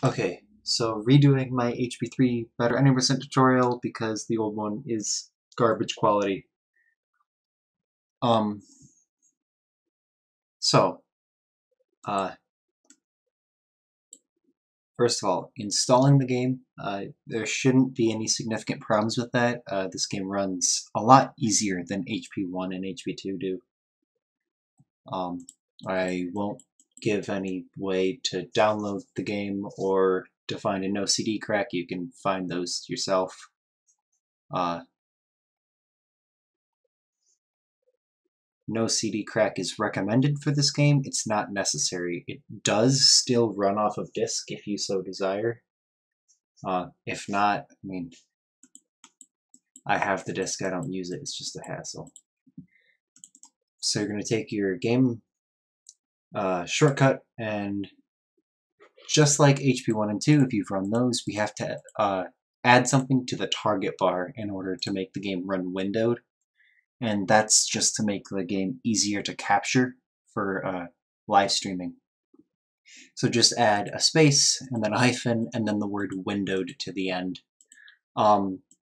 Okay, so redoing my HP3 better 90% tutorial because the old one is garbage quality. Um, so, uh, first of all, installing the game, there shouldn't be any significant problems with that. This game runs a lot easier than HP1 and HP2 do. I won't give any way to download the game or to find a no CD crack. You can find those yourself. No CD crack is recommended for this game. It's not necessary. It does still run off of disk if you so desire. If not, I mean, I have the disk, I don't use it, it's just a hassle. So you're going to take your game shortcut, and just like HP1 and 2, if you've run those, we have to add something to the target bar in order to make the game run windowed. And that's just to make the game easier to capture for live streaming. So just add a space, and then a hyphen, and then the word windowed to the end.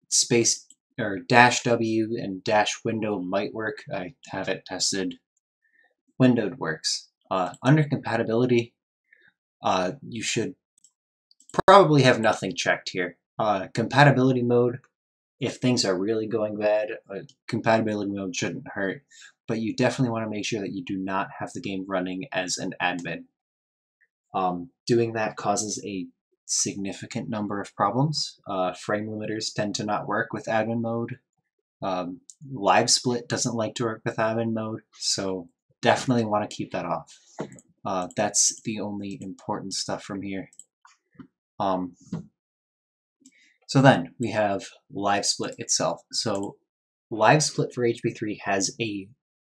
Space or -W and -window might work. I have it tested. Windowed works. Under compatibility, you should probably have nothing checked here. Compatibility mode, if things are really going bad, compatibility mode shouldn't hurt, but you definitely want to make sure that you do not have the game running as an admin. Doing that causes a significant number of problems. Frame limiters tend to not work with admin mode. Live split doesn't like to work with admin mode, so definitely want to keep that off. That's the only important stuff from here. So then we have live split itself. So live split for HP3 has a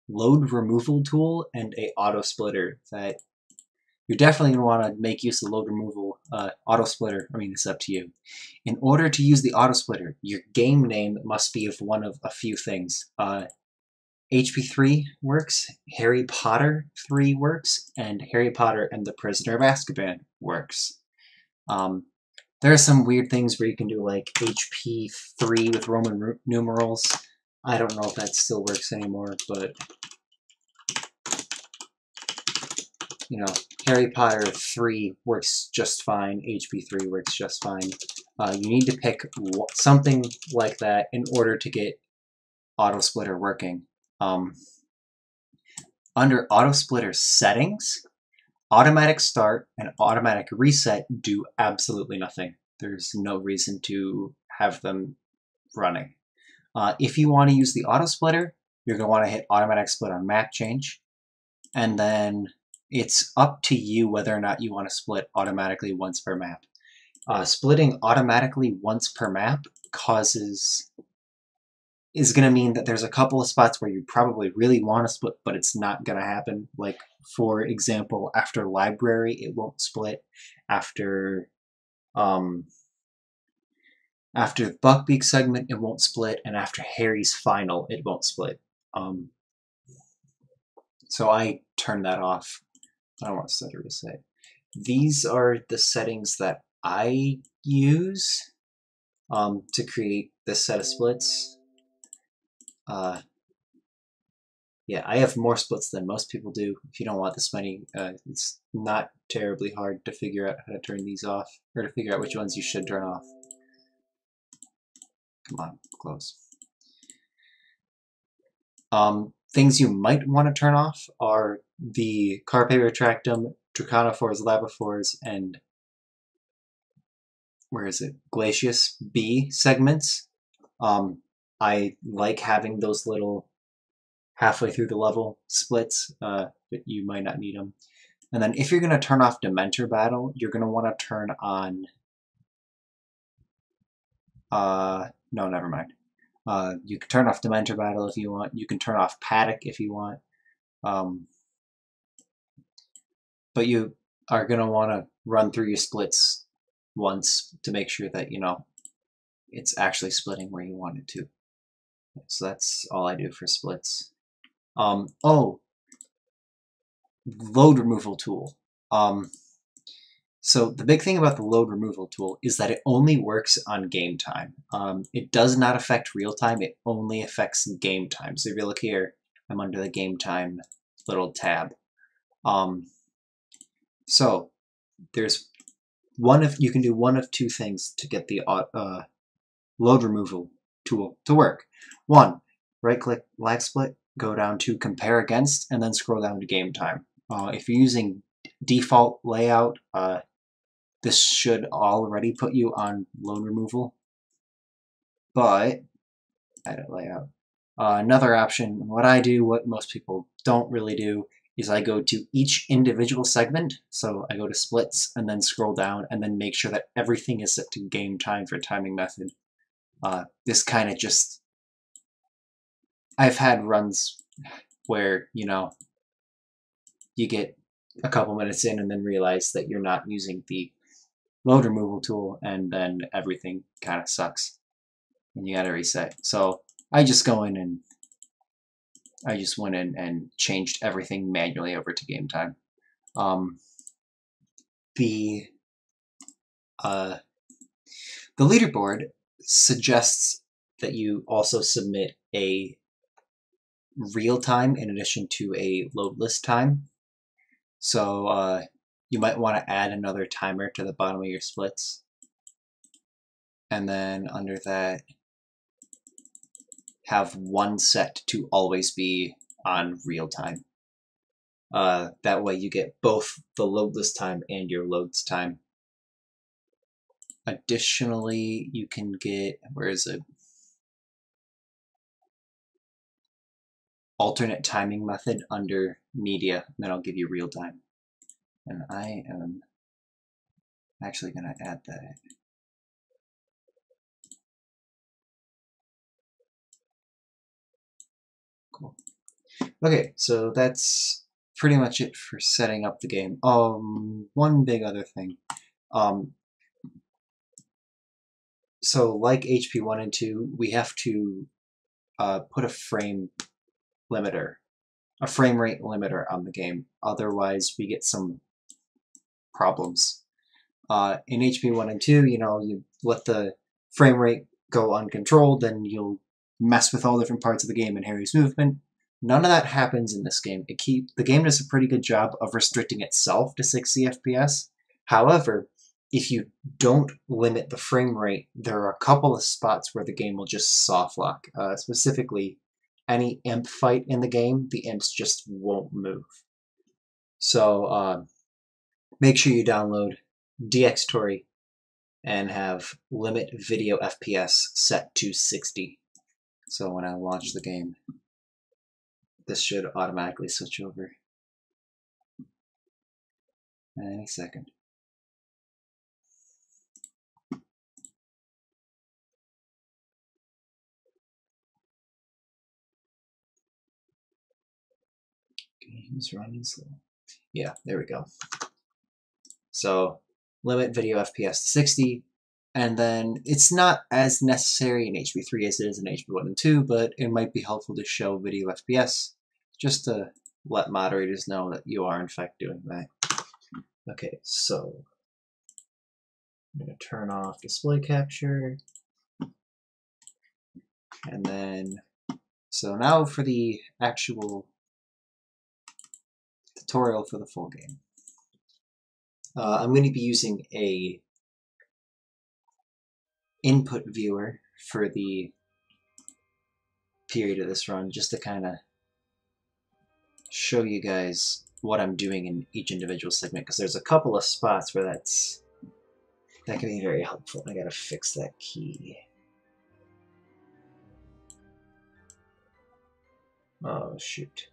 load removal tool and a auto splitter that you're definitely going to want to make use of the load removal auto splitter. I mean, it's up to you. In order to use the auto splitter, your game name must be of one of a few things. HP3 works, Harry Potter 3 works, and Harry Potter and the Prisoner of Azkaban works. There are some weird things where you can do like HP3 with Roman numerals. I don't know if that still works anymore, but you know, Harry Potter 3 works just fine, HP3 works just fine. You need to pick something like that in order to get auto splitter working. Under auto splitter settings, automatic start and automatic reset do absolutely nothing. There's no reason to have them running. If you want to use the auto splitter, you're going to want to hit automatic split on map change, and then it's up to you whether or not you want to split automatically once per map. Splitting automatically once per map is going to mean that there's a couple of spots where you probably really want to split, but it's not going to happen. Like, for example, after library, it won't split. After the Buckbeak segment, it won't split, and after Harry's final, it won't split. So I turn that off. I don't want to set a reset. These are the settings that I use to create this set of splits. Yeah, I have more splits than most people do. If you don't want this many, it's not terribly hard to figure out how to turn these off, or to figure out which ones you should turn off. Come on, close. Things you might want to turn off are the Carpe Retractum, Dracanophores, Labophores, and where is it? Glacius B segments. I like having those little halfway through the level splits, but you might not need them. And then if you're going to turn off Dementor Battle, you're going to want to turn on... no, never mind. You can turn off Dementor Battle if you want. You can turn off Paddock if you want. But you are going to want to run through your splits once to make sure that, you know, it's actually splitting where you want it to. So that's all I do for splits. Oh, load removal tool. So the big thing about the load removal tool is that it only works on game time. It does not affect real time, it only affects game time. So if you look here, I'm under the game time little tab. So there's you can do one of two things to get the load removal tool to work. One, right click lag split, go down to compare against, and then scroll down to game time. If you're using default layout, this should already put you on load removal, but edit layout. Another option, what I do, what most people don't really do, is I go to each individual segment. So I go to splits and then scroll down and then make sure that everything is set to game time for timing method. This kind of just, I've had runs where, you know, you get a couple minutes in and then realize that you're not using the load removal tool, and then everything kind of sucks and you gotta reset. So I just went in and changed everything manually over to game time. The leaderboard suggests that you also submit a real time in addition to a load list time. So you might want to add another timer to the bottom of your splits. And then under that, have one set to always be on real time. That way you get both the load list time and your loads time. Additionally, you can get, where is it? Alternate timing method under media, and then I'll give you real time. And I am actually going to add that. Cool. Okay, so that's pretty much it for setting up the game. One big other thing. So like HP 1 and 2, we have to put a frame rate limiter on the game. Otherwise, we get some problems. In HP 1 and 2, you know, you let the frame rate go uncontrolled, then you'll mess with all different parts of the game and Harry's movement. None of that happens in this game. The game does a pretty good job of restricting itself to 60 FPS. However, if you don't limit the frame rate, there are a couple of spots where the game will just soft lock. Specifically, any imp fight in the game, the imps just won't move. So make sure you download DxTory and have limit video FPS set to 60. So when I launch the game, this should automatically switch over any second. Game's running slow. Yeah, there we go. So limit video FPS to 60, and then it's not as necessary in HP3 as it is in HP1 and 2, but it might be helpful to show video FPS just to let moderators know that you are in fact doing that. Okay, so I'm going to turn off display capture, and then, so now for the actual tutorial for the full game. I'm going to be using a input viewer for the period of this run, just to kind of show you guys what I'm doing in each individual segment, because there's a couple of spots where that can be very helpful. I gotta fix that key. Oh shoot.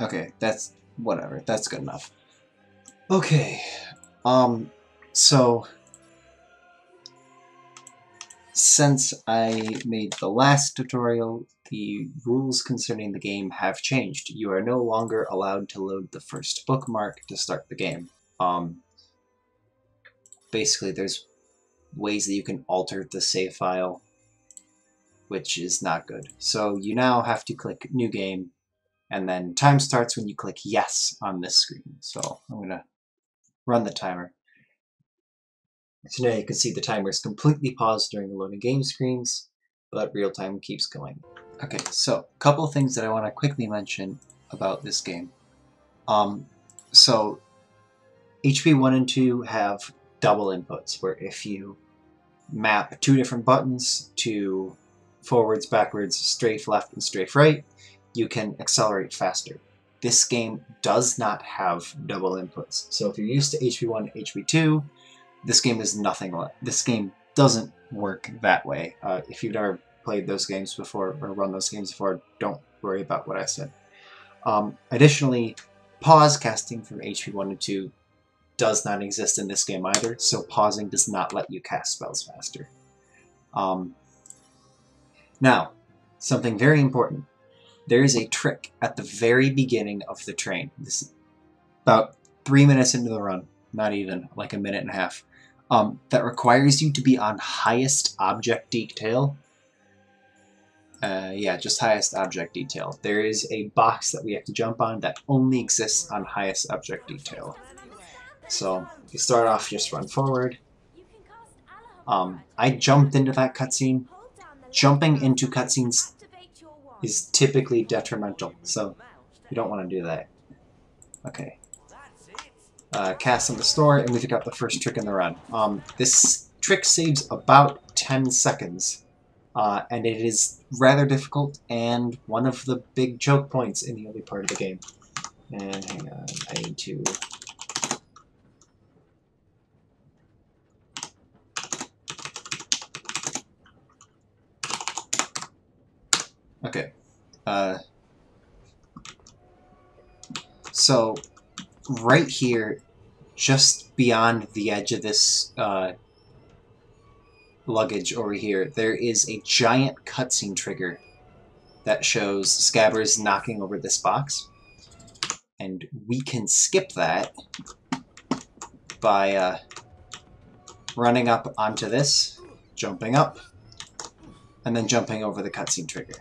Okay, that's whatever. That's good enough. Okay, so since I made the last tutorial, the rules concerning the game have changed. You are no longer allowed to load the first bookmark to start the game. Basically, there's ways that you can alter the save file, which is not good. So you now have to click New Game, and then time starts when you click Yes on this screen. So I'm going to run the timer. So now you can see the timer is completely paused during the loading game screens, but real time keeps going. Okay, so a couple of things that I want to quickly mention about this game. So HP 1 and 2 have double inputs, where if you map two different buttons to forwards, backwards, strafe left, and strafe right, you can accelerate faster. This game does not have double inputs. So if you're used to HP1 and HP2, this game is nothing like. This game doesn't work that way. If you've never played those games before or run those games before, don't worry about what I said. Additionally, pause casting from HP1 and 2 does not exist in this game either, so pausing does not let you cast spells faster. Now, something very important. There is a trick at the very beginning of the train. This is about 3 minutes into the run, not even, like a minute and a half, that requires you to be on highest object detail. Yeah, just highest object detail. There is a box that we have to jump on that only exists on highest object detail. So, you start off, just run forward. I jumped into that cutscene. Jumping into cutscenes is typically detrimental, so you don't want to do that. Okay. Cast on the store, and we've got the first trick in the run. This trick saves about 10 seconds, and it is rather difficult, and one of the big choke points in the early part of the game. And hang on, I need to... Okay. So, right here, just beyond the edge of this luggage over here, there is a giant cutscene trigger that shows Scabbers knocking over this box. And we can skip that by running up onto this, jumping up, and then jumping over the cutscene trigger.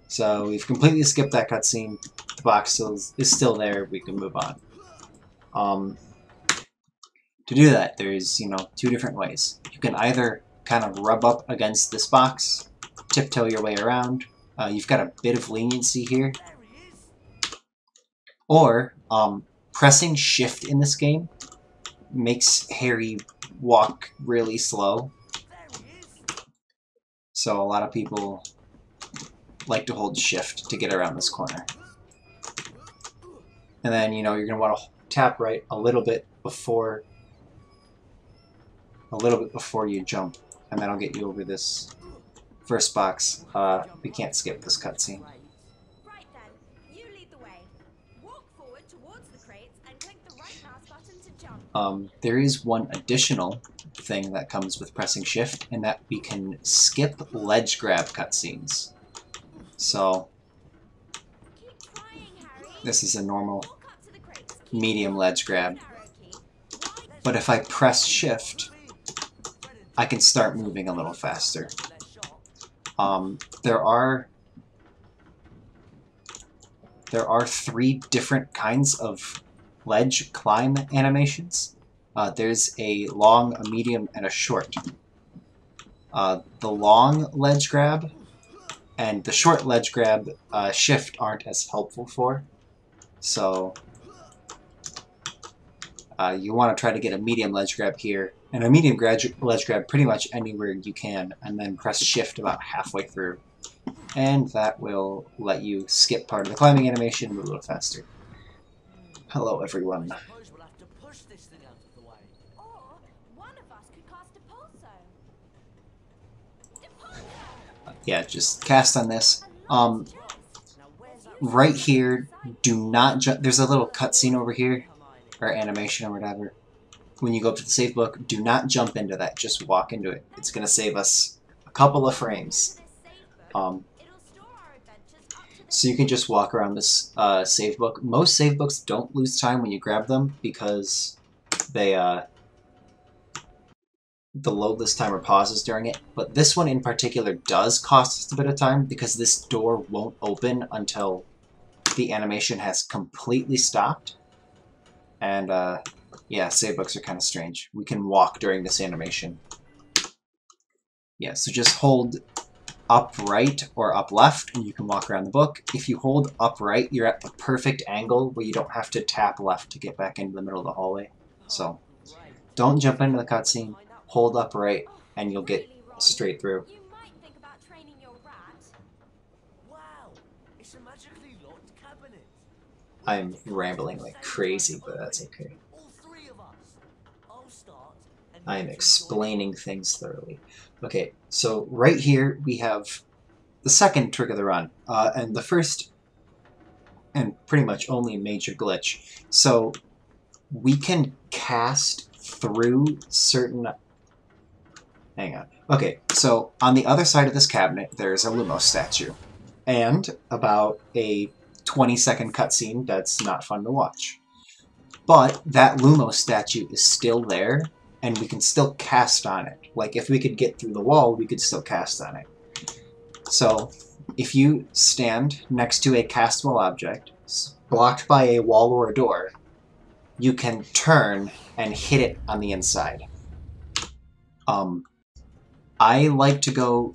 So we've completely skipped that cutscene. The box is still there. We can move on. To do that, there's, two different ways. You can either kind of rub up against this box, tiptoe your way around. You've got a bit of leniency here. Or, pressing shift in this game makes Harry walk really slow. So a lot of people like to hold shift to get around this corner. And then, you're going to want to tap right a little bit before you jump, and that'll get you over this first box. We can't skip this cutscene. Right then, you lead the way. Walk forward towards the crates and click the right mouse button to jump. There is one additional thing that comes with pressing shift, and that we can skip ledge grab cutscenes. So, this is a normal medium ledge grab. But if I press shift, I can start moving a little faster. There are 3 different kinds of ledge climb animations. There's a long, a medium, and a short. The long ledge grab and the short ledge grab shift aren't as helpful for. So you want to try to get a medium ledge grab here, and a medium ledge grab pretty much anywhere you can, and then press shift about halfway through. And that will let you skip part of the climbing animation and move a little faster. Hello, everyone. Yeah, just cast on this. Right here, do not jump. There's a little cutscene over here. or animation or whatever, when you go up to the save book, do not jump into that. Just walk into it. It's going to save us a couple of frames. So you can just walk around this save book. Most save books don't lose time when you grab them because they the loadless timer pauses during it. But this one in particular does cost us a bit of time because this door won't open until the animation has completely stopped. And yeah, save books are kind of strange. We can walk during this animation. Yeah, so just hold up right or up left and you can walk around the book. If you hold up right, you're at the perfect angle where you don't have to tap left to get back into the middle of the hallway. So don't jump into the cutscene, hold up right, and you'll get straight through. You might think about training your rat. Wow, it's a magically locked cabinet. I'm rambling like crazy, but that's okay. All three of us. I'll start. I am explaining things thoroughly. Okay, so right here we have the second trick of the run, and the first and pretty much only major glitch. So we can cast through certain... Hang on. Okay, so on the other side of this cabinet, there's a Lumos statue, and about a 20-second cutscene that's not fun to watch. But that Lumos statue is still there, and we can still cast on it. Like, if we could get through the wall, we could still cast on it. So, if you stand next to a castable object, blocked by a wall or a door, you can turn and hit it on the inside. I like to go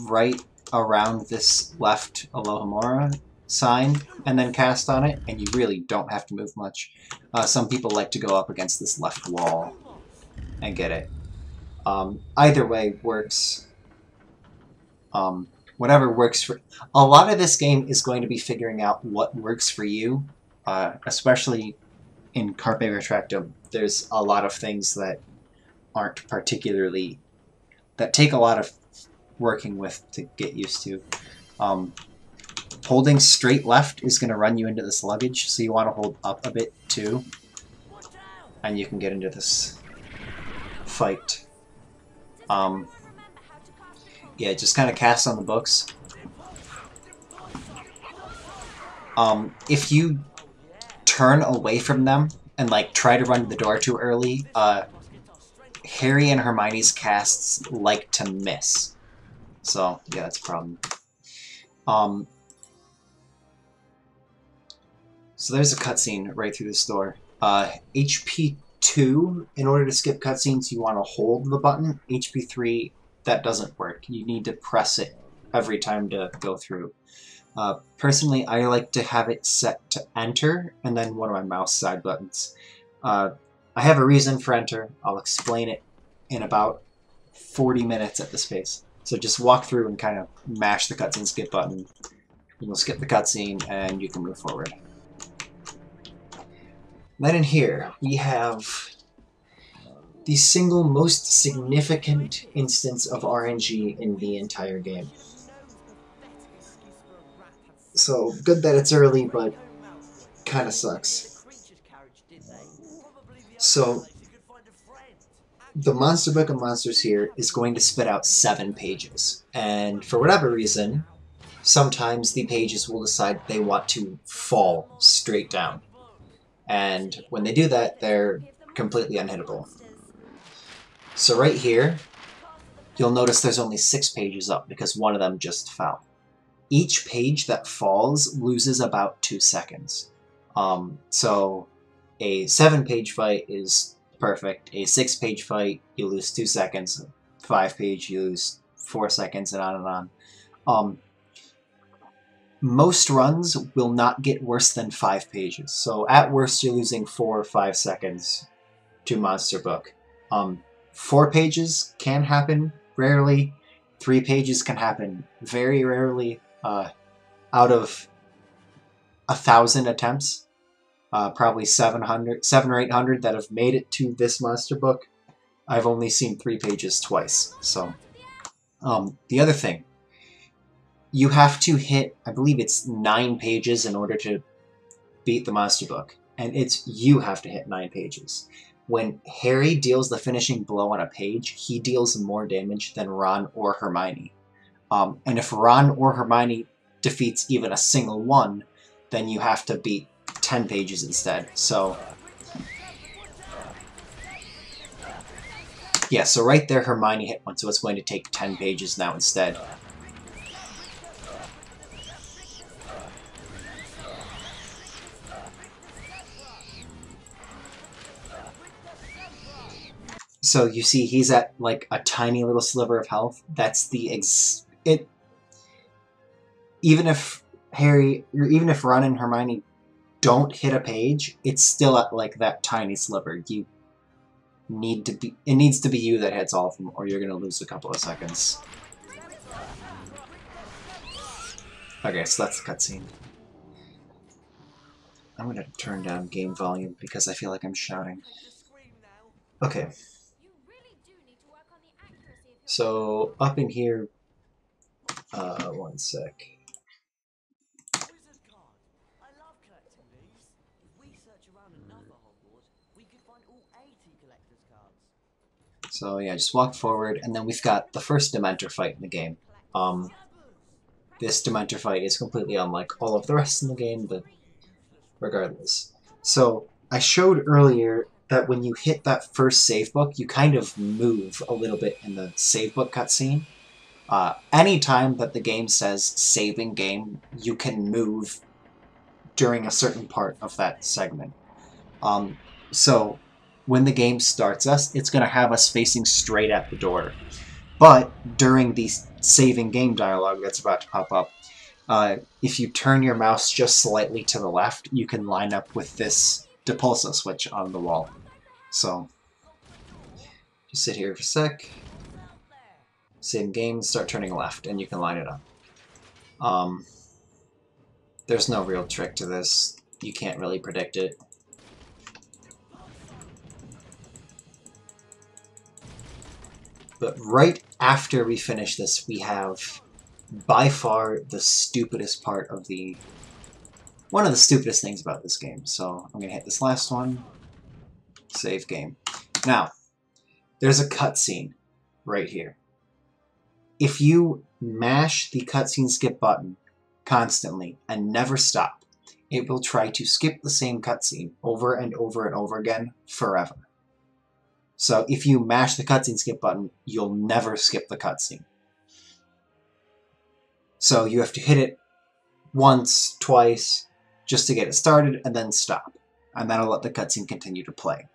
right around this left Alohomora sign and then cast on it, and you really don't have to move much. Some people like to go up against this left wall and get it. Either way works. Whatever works for... A lot of this game is going to be figuring out what works for you, especially in Carpe Retractum. There's a lot of things that aren't particularly... that take a lot of working with to get used to. Holding straight left is going to run you into this luggage, so you want to hold up a bit too, and you can get into this fight. Yeah, just kind of cast on the books. If you turn away from them and like try to run to the door too early, Harry and Hermione's casts like to miss. So, yeah, that's a problem. So there's a cutscene right through this door. HP2, in order to skip cutscenes, you want to hold the button. HP3, that doesn't work. You need to press it every time to go through. Personally, I like to have it set to enter, and then one of my mouse side buttons. I have a reason for enter. I'll explain it in about 40 minutes at this pace. So just walk through and kind of mash the cutscene skip button. You'll skip the cutscene and you can move forward. Then in here, we have the single most significant instance of RNG in the entire game. So, good that it's early, but kinda sucks. So, the Monster Book of Monsters here is going to spit out 7 pages. And for whatever reason, sometimes the pages will decide they want to fall straight down. And when they do that, they're completely unhittable. So right here, you'll notice there's only 6 pages up because one of them just fell. Each page that falls loses about 2 seconds. So a 7-page fight is perfect. A 6-page fight, you lose 2 seconds. 5-page, you lose 4 seconds, and on and on. Most runs will not get worse than 5 pages. So at worst, you're losing 4 or 5 seconds to Monster Book. 4 pages can happen rarely. 3 pages can happen very rarely. Out of 1,000 attempts, probably 7 or 800 that have made it to this Monster Book, I've only seen 3 pages twice. So, the other thing, you have to hit, I believe it's 9 pages in order to beat the Monster Book. and it's you have to hit 9 pages. When Harry deals the finishing blow on a page, he deals more damage than Ron or Hermione. And if Ron or Hermione defeats even a single one, then you have to beat 10 pages instead. So, yeah, so right there Hermione hit one, so it's going to take 10 pages now instead. So you see he's at like a tiny little sliver of health. That's the even if even if Ron and Hermione don't hit a page, it's still at like that tiny sliver. It needs to be you that hits all of them, or you're gonna lose a couple of seconds. Okay, so that's the cutscene. I'm gonna turn down game volume because I feel like I'm shouting. Okay. So up in here, one sec. Wizard card. I love collecting these. If we search around another Hogwarts, we could find all 80 collector's cards. So yeah, just walk forward, and then we've got the first Dementor fight in the game. This Dementor fight is completely unlike all of the rest in the game, but regardless. So I showed earlier that when you hit that first save book, you kind of move a little bit in the save book cutscene. Anytime that the game says saving game, you can move during a certain part of that segment. So when the game starts us, it's going to have us facing straight at the door. But during the saving game dialogue that's about to pop up, if you turn your mouse just slightly to the left, you can line up with this Depulsa switch on the wall. So, just sit here for a sec, save game, start turning left, and you can line it up. There's no real trick to this. You can't really predict it. But right after we finish this, we have by far the stupidest part of one of the stupidest things about this game. So I'm gonna hit this last one, save game. Now, there's a cutscene right here. If you mash the cutscene skip button constantly and never stop, it will try to skip the same cutscene over and over and over again forever. So if you mash the cutscene skip button, you'll never skip the cutscene. So you have to hit it once, twice, just to get it started, and then stop. And that'll let the cutscene continue to play.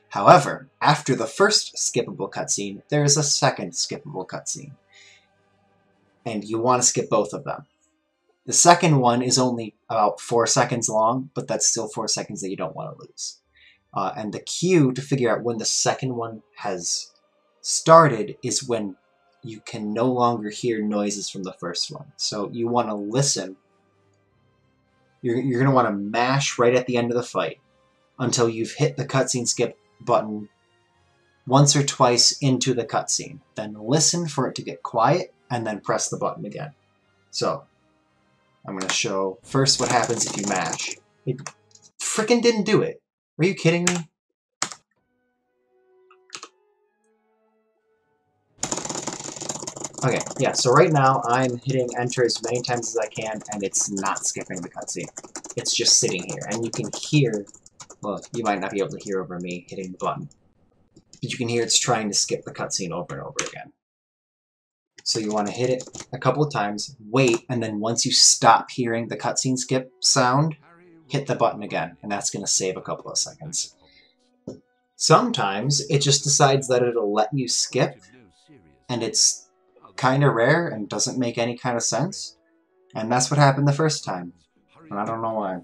However, after the first skippable cutscene, there is a second skippable cutscene. And you want to skip both of them. The second one is only about 4 seconds long, but that's still 4 seconds that you don't want to lose. And the cue to figure out when the second one has started is when you can no longer hear noises from the first one. So you want to listen. You're going to want to mash right at the end of the fight until you've hit the cutscene skip button once or twice into the cutscene. Then listen for it to get quiet, and then press the button again. So, I'm going to show first what happens if you mash. It frickin' didn't do it. Are you kidding me? Okay, yeah, so right now I'm hitting enter as many times as I can, and it's not skipping the cutscene. It's just sitting here, and you can hear, well, you might not be able to hear over me hitting the button, but you can hear it's trying to skip the cutscene over and over again. So you want to hit it a couple of times, wait, and then once you stop hearing the cutscene skip sound, hit the button again, and that's going to save a couple of seconds. Sometimes it just decides that it'll let you skip, and it's kind of rare and doesn't make any kind of sense. And that's what happened the first time. And I don't know why.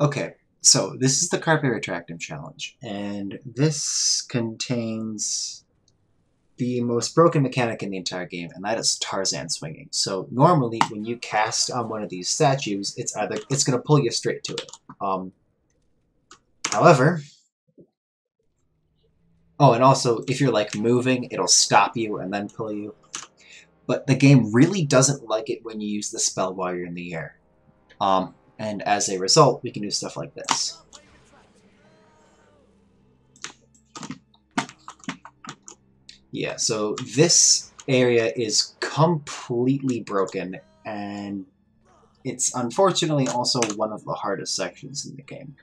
Okay, so this is the Carpe Retractum Challenge. And this contains the most broken mechanic in the entire game, and that is Tarzan swinging. So normally when you cast on one of these statues, it's going to pull you straight to it. However, oh, and also, if you're, like, moving, it'll stop you and then pull you. But the game really doesn't like it when you use the spell while you're in the air. And as a result, we can do stuff like this. Yeah, so this area is completely broken, and it's unfortunately also one of the hardest sections in the game.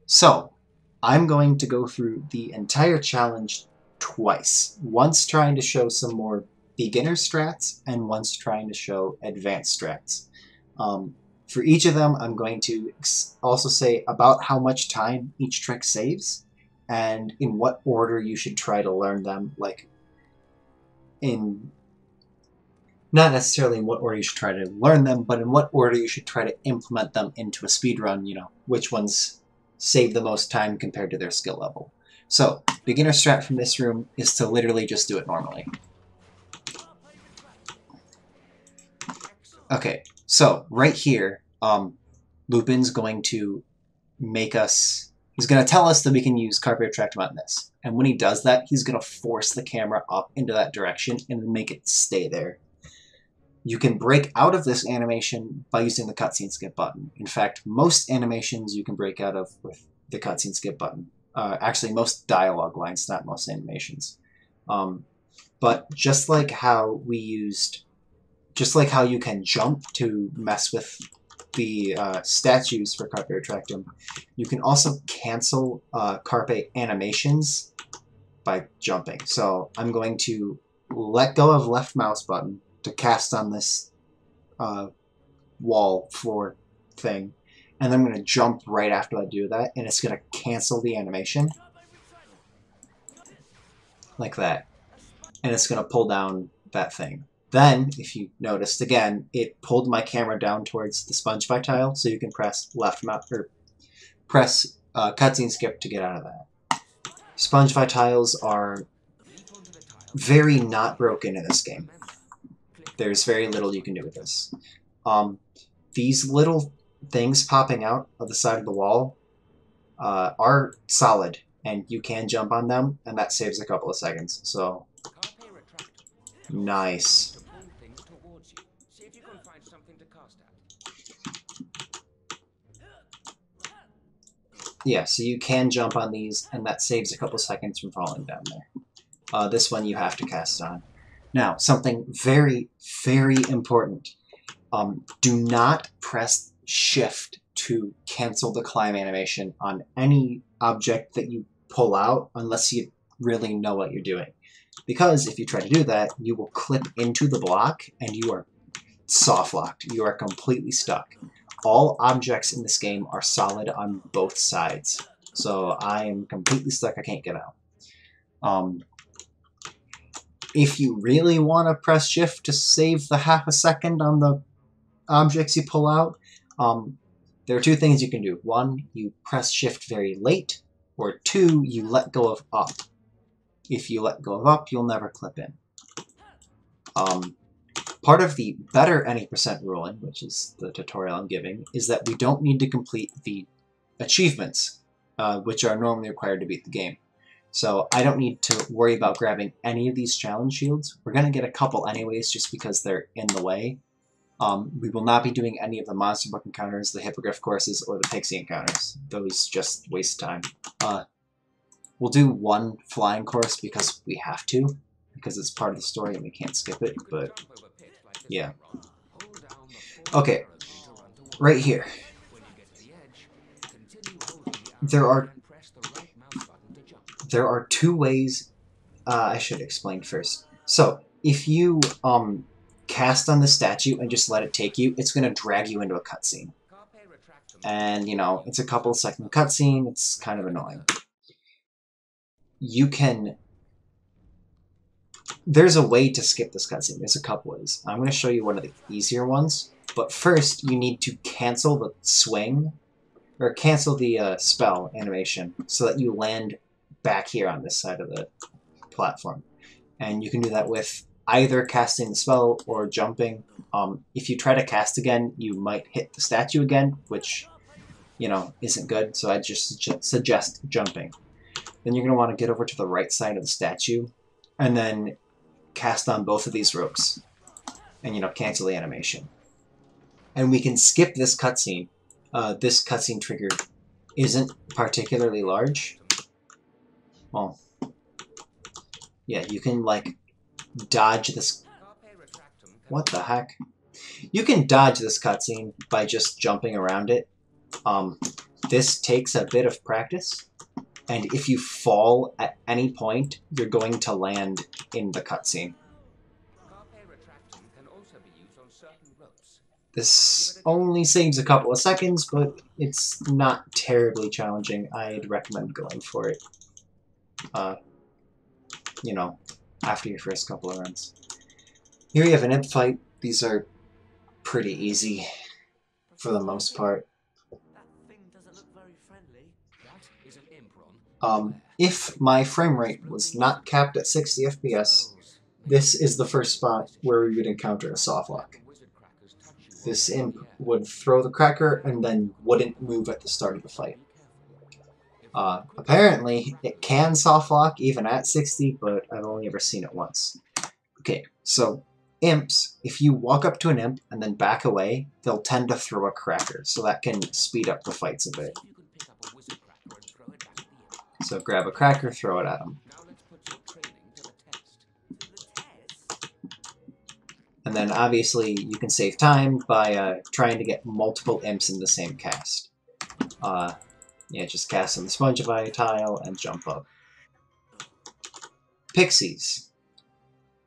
So, I'm going to go through the entire challenge twice. Once trying to show some more beginner strats, and once trying to show advanced strats. For each of them, I'm going to also say about how much time each trick saves, and in what order you should try to learn them, like in not necessarily in what order you should try to learn them, but in what order you should try to implement them into a speedrun, you know, which ones save the most time compared to their skill level. So, beginner strat from this room is to literally just do it normally. Okay, so right here, Lupin's going to make us, he's going to tell us that we can use carpet retractum on this. And when he does that, he's going to force the camera up into that direction and make it stay there. You can break out of this animation by using the cutscene skip button. In fact, most animations you can break out of with the cutscene skip button. Actually, most dialogue lines, not most animations. But just like how we used, just like how you can jump to mess with the statues for carpet retractum, you can also cancel carpet animations by jumping. So I'm going to let go of left mouse button to cast on this wall floor thing, and then I'm going to jump right after I do that, and it's going to cancel the animation like that, and it's going to pull down that thing. Then, if you noticed again, it pulled my camera down towards the Spongify tile, so you can press left mouse or press cutscene skip to get out of that. Spongify tiles are very not broken in this game. There's very little you can do with this. These little things popping out of the side of the wall are solid, and you can jump on them, and that saves a couple of seconds. So, nice. Yeah, so you can jump on these, and that saves a couple seconds from falling down there. This one you have to cast on. Now, something very, very important. Do not press Shift to cancel the climb animation on any object that you pull out unless you really know what you're doing. Because if you try to do that, you will clip into the block and you are soft locked. You are completely stuck. All objects in this game are solid on both sides. So I am completely stuck, I can't get out. If you really want to press Shift to save the half a second on the objects you pull out, there are two things you can do. One, you press Shift very late, or two, you let go of up. If you let go of up, you'll never clip in. Part of the better any percent ruling, which is the tutorial I'm giving, is that we don't need to complete the achievements, which are normally required to beat the game. So I don't need to worry about grabbing any of these challenge shields. We're going to get a couple anyways, just because they're in the way. We will not be doing any of the monster book encounters, the hippogriff courses, or the pixie encounters. Those just waste time. We'll do one flying course because we have to, because it's part of the story and we can't skip it, but yeah. Okay, right here. There are two ways I should explain first. So, if you cast on the statue and just let it take you, it's going to drag you into a cutscene. And, you know, it's a couple second cutscene, it's kind of annoying. You can... There's a way to skip this cutscene. There's a couple ways. I'm going to show you one of the easier ones. But first, you need to cancel the swing, or cancel the spell animation, so that you land back here on this side of the platform. And you can do that with either casting the spell or jumping. If you try to cast again, you might hit the statue again, which, you know, isn't good, so I just suggest jumping. Then you're going to want to get over to the right side of the statue, and then cast on both of these ropes, and, you know, cancel the animation. And we can skip this cutscene this cutscene trigger isn't particularly large. Well, yeah, you can, like, dodge this... What the heck? You can dodge this cutscene by just jumping around it. This takes a bit of practice, and if you fall at any point, you're going to land in the cutscene. This only saves a couple of seconds, but it's not terribly challenging. I'd recommend going for it, you know, after your first couple of runs. Here you have an imp fight. These are pretty easy for the most part. That thing doesn't look very friendly. That is an imp, Ron. If my frame rate was not capped at 60 FPS, this is the first spot where we would encounter a softlock. This imp would throw the cracker and then wouldn't move at the start of the fight. Apparently, it can softlock even at 60, but I've only ever seen it once. Okay, so imps, if you walk up to an imp and then back away, they'll tend to throw a cracker, so that can speed up the fights a bit. So grab a cracker, throw it at them. And then obviously you can save time by trying to get multiple imps in the same cast. Yeah, just cast on the Spongify tile and jump up. Pixies.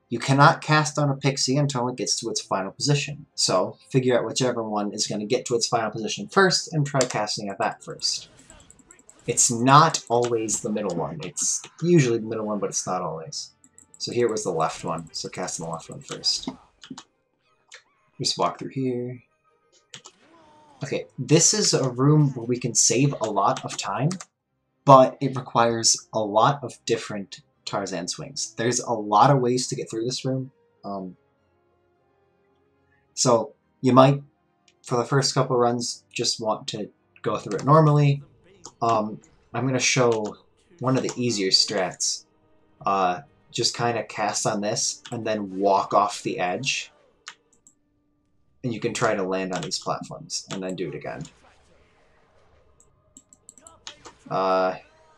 You cannot cast on a pixie until it gets to its final position. So figure out whichever one is going to get to its final position first and try casting at that first. It's not always the middle one. It's usually the middle one, but it's not always. So here was the left one, so cast on the left one first. Just walk through here. Okay, this is a room where we can save a lot of time, but it requires a lot of different Tarzan swings. There's a lot of ways to get through this room. So you might, for the first couple runs, just want to go through it normally. I'm going to show one of the easier strats. Just kind of cast on this and then walk off the edge. And you can try to land on these platforms, and then do it again.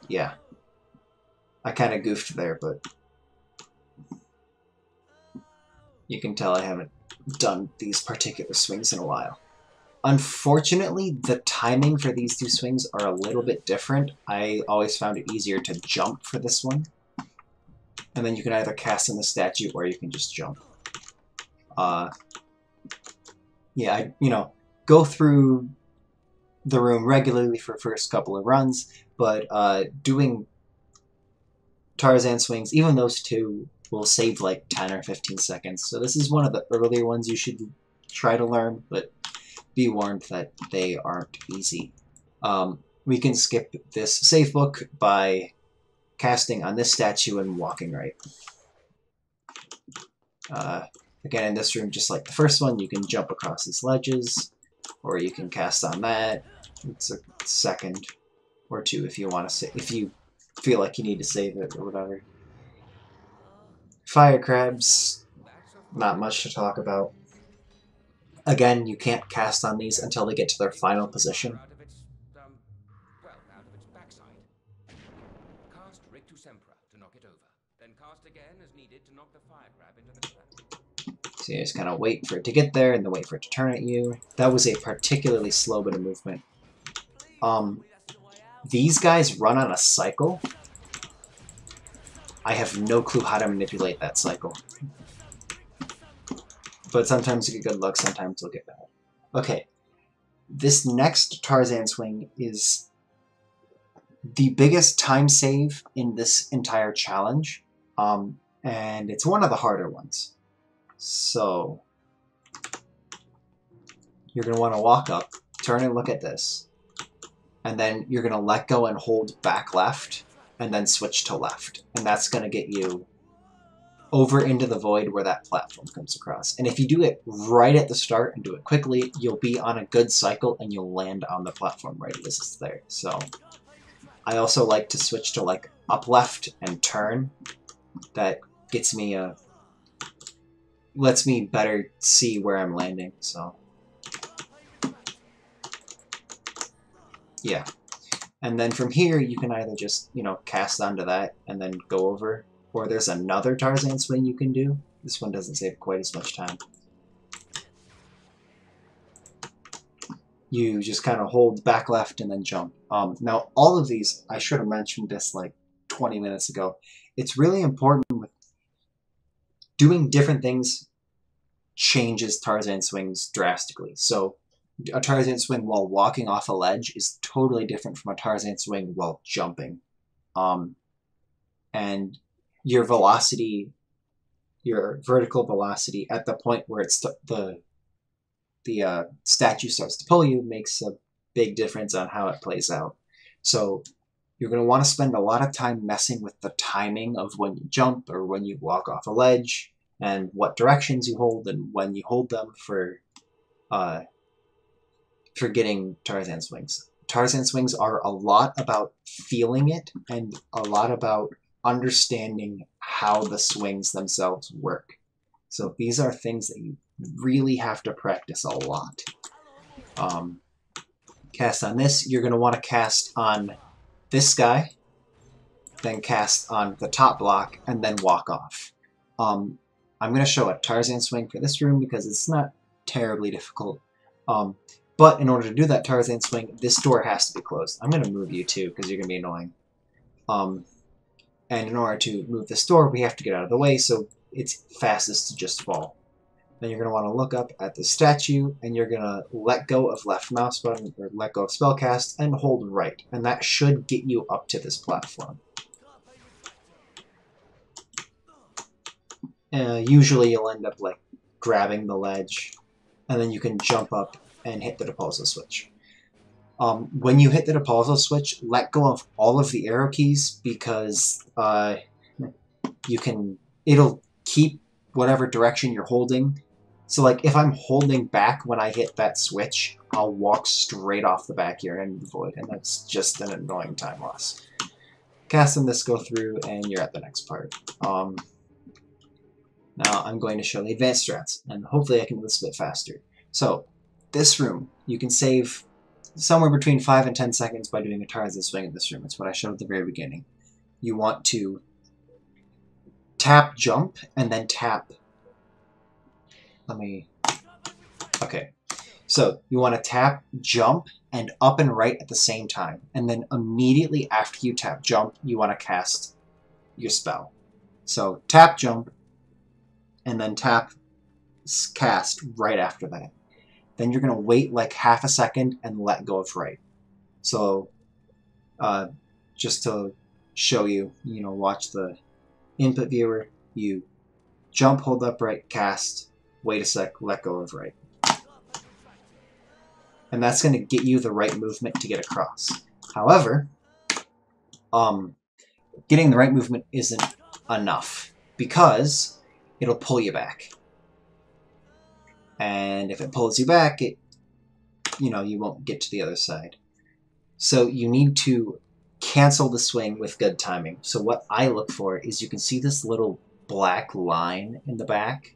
Yeah. I kind of goofed there, but you can tell I haven't done these particular swings in a while. Unfortunately, the timing for these two swings are a little bit different. I always found it easier to jump for this one. And then you can either cast on the statue, or you can just jump. Yeah, go through the room regularly for the first couple of runs, but doing Tarzan swings, even those two, will save like 10 or 15 seconds. So this is one of the earlier ones you should try to learn, but be warned that they aren't easy. We can skip this save book by casting on this statue and walking right. Again, in this room, just like the first one, you can jump across these ledges, or you can cast on that. It's a second or two if you want to if you feel like you need to save it or whatever. Fire crabs, not much to talk about. Again, you can't cast on these until they get to their final position. So you just kind of wait for it to get there, and then wait for it to turn at you. That was a particularly slow bit of movement. These guys run on a cycle. I have no clue how to manipulate that cycle. But sometimes you get good luck, sometimes you'll get bad. Okay, this next Tarzan swing is the biggest time save in this entire challenge, and it's one of the harder ones. So, you're going to want to walk up, turn and look at this, and then you're going to let go and hold back left, and then switch to left. And that's going to get you over into the void where that platform comes across. And if you do it right at the start and do it quickly, you'll be on a good cycle and you'll land on the platform right as it's there. So, I also like to switch to like up left and turn. That gets me lets me better see where I'm landing, so. Yeah. And then from here, you can either just, you know, cast onto that and then go over, or there's another Tarzan swing you can do. This one doesn't save quite as much time. You just kind of hold back left and then jump. Now, all of these, I should have mentioned this like 20 minutes ago. It's really important with doing different things changes Tarzan swings drastically. So a Tarzan swing while walking off a ledge is totally different from a Tarzan swing while jumping. And your velocity, your vertical velocity at the point where it's the statue starts to pull you makes a big difference on how it plays out. So you're going to want to spend a lot of time messing with the timing of when you jump or when you walk off a ledge and what directions you hold and when you hold them for getting Tarzan swings. Tarzan swings are a lot about feeling it and a lot about understanding how the swings themselves work. So these are things that you really have to practice a lot. Cast on this, you're going to want to cast on this guy, then cast on the top block, and then walk off. I'm going to show a Tarzan swing for this room because it's not terribly difficult. But in order to do that Tarzan swing, this door has to be closed. I'm going to move you too because you're going to be annoying. And in order to move this door, we have to get out of the way, so it's fastest to just fall. Then you're going to want to look up at the statue, and you're going to let go of left mouse button, or let go of spellcast, and hold right. And that should get you up to this platform. Usually you'll end up like grabbing the ledge, and then you can jump up and hit the disposal switch. When you hit the disposal switch, let go of all of the arrow keys because it'll keep whatever direction you're holding. So like if I'm holding back when I hit that switch, I'll walk straight off the back here and void, and that's just an annoying time loss. Cast on this, go through, and you're at the next part. Now I'm going to show the advanced strats, and hopefully I can do this a bit faster. So this room, you can save somewhere between 5 and 10 seconds by doing a Tarzan swing in this room. It's what I showed at the very beginning. You want to tap jump and then tap. Okay. So you want to tap jump and up and right at the same time. And then immediately after you tap jump, you want to cast your spell. So tap jump and then tap cast right after that. Then you're going to wait like half a second and let go of right. So just to show you, watch the input viewer. You jump, hold up right, cast, wait a sec, let go of right. And that's going to get you the right movement to get across. However, getting the right movement isn't enough because it'll pull you back. And if it pulls you back, you won't get to the other side. So you need to cancel the swing with good timing. So what I look for is you can see this little black line in the back.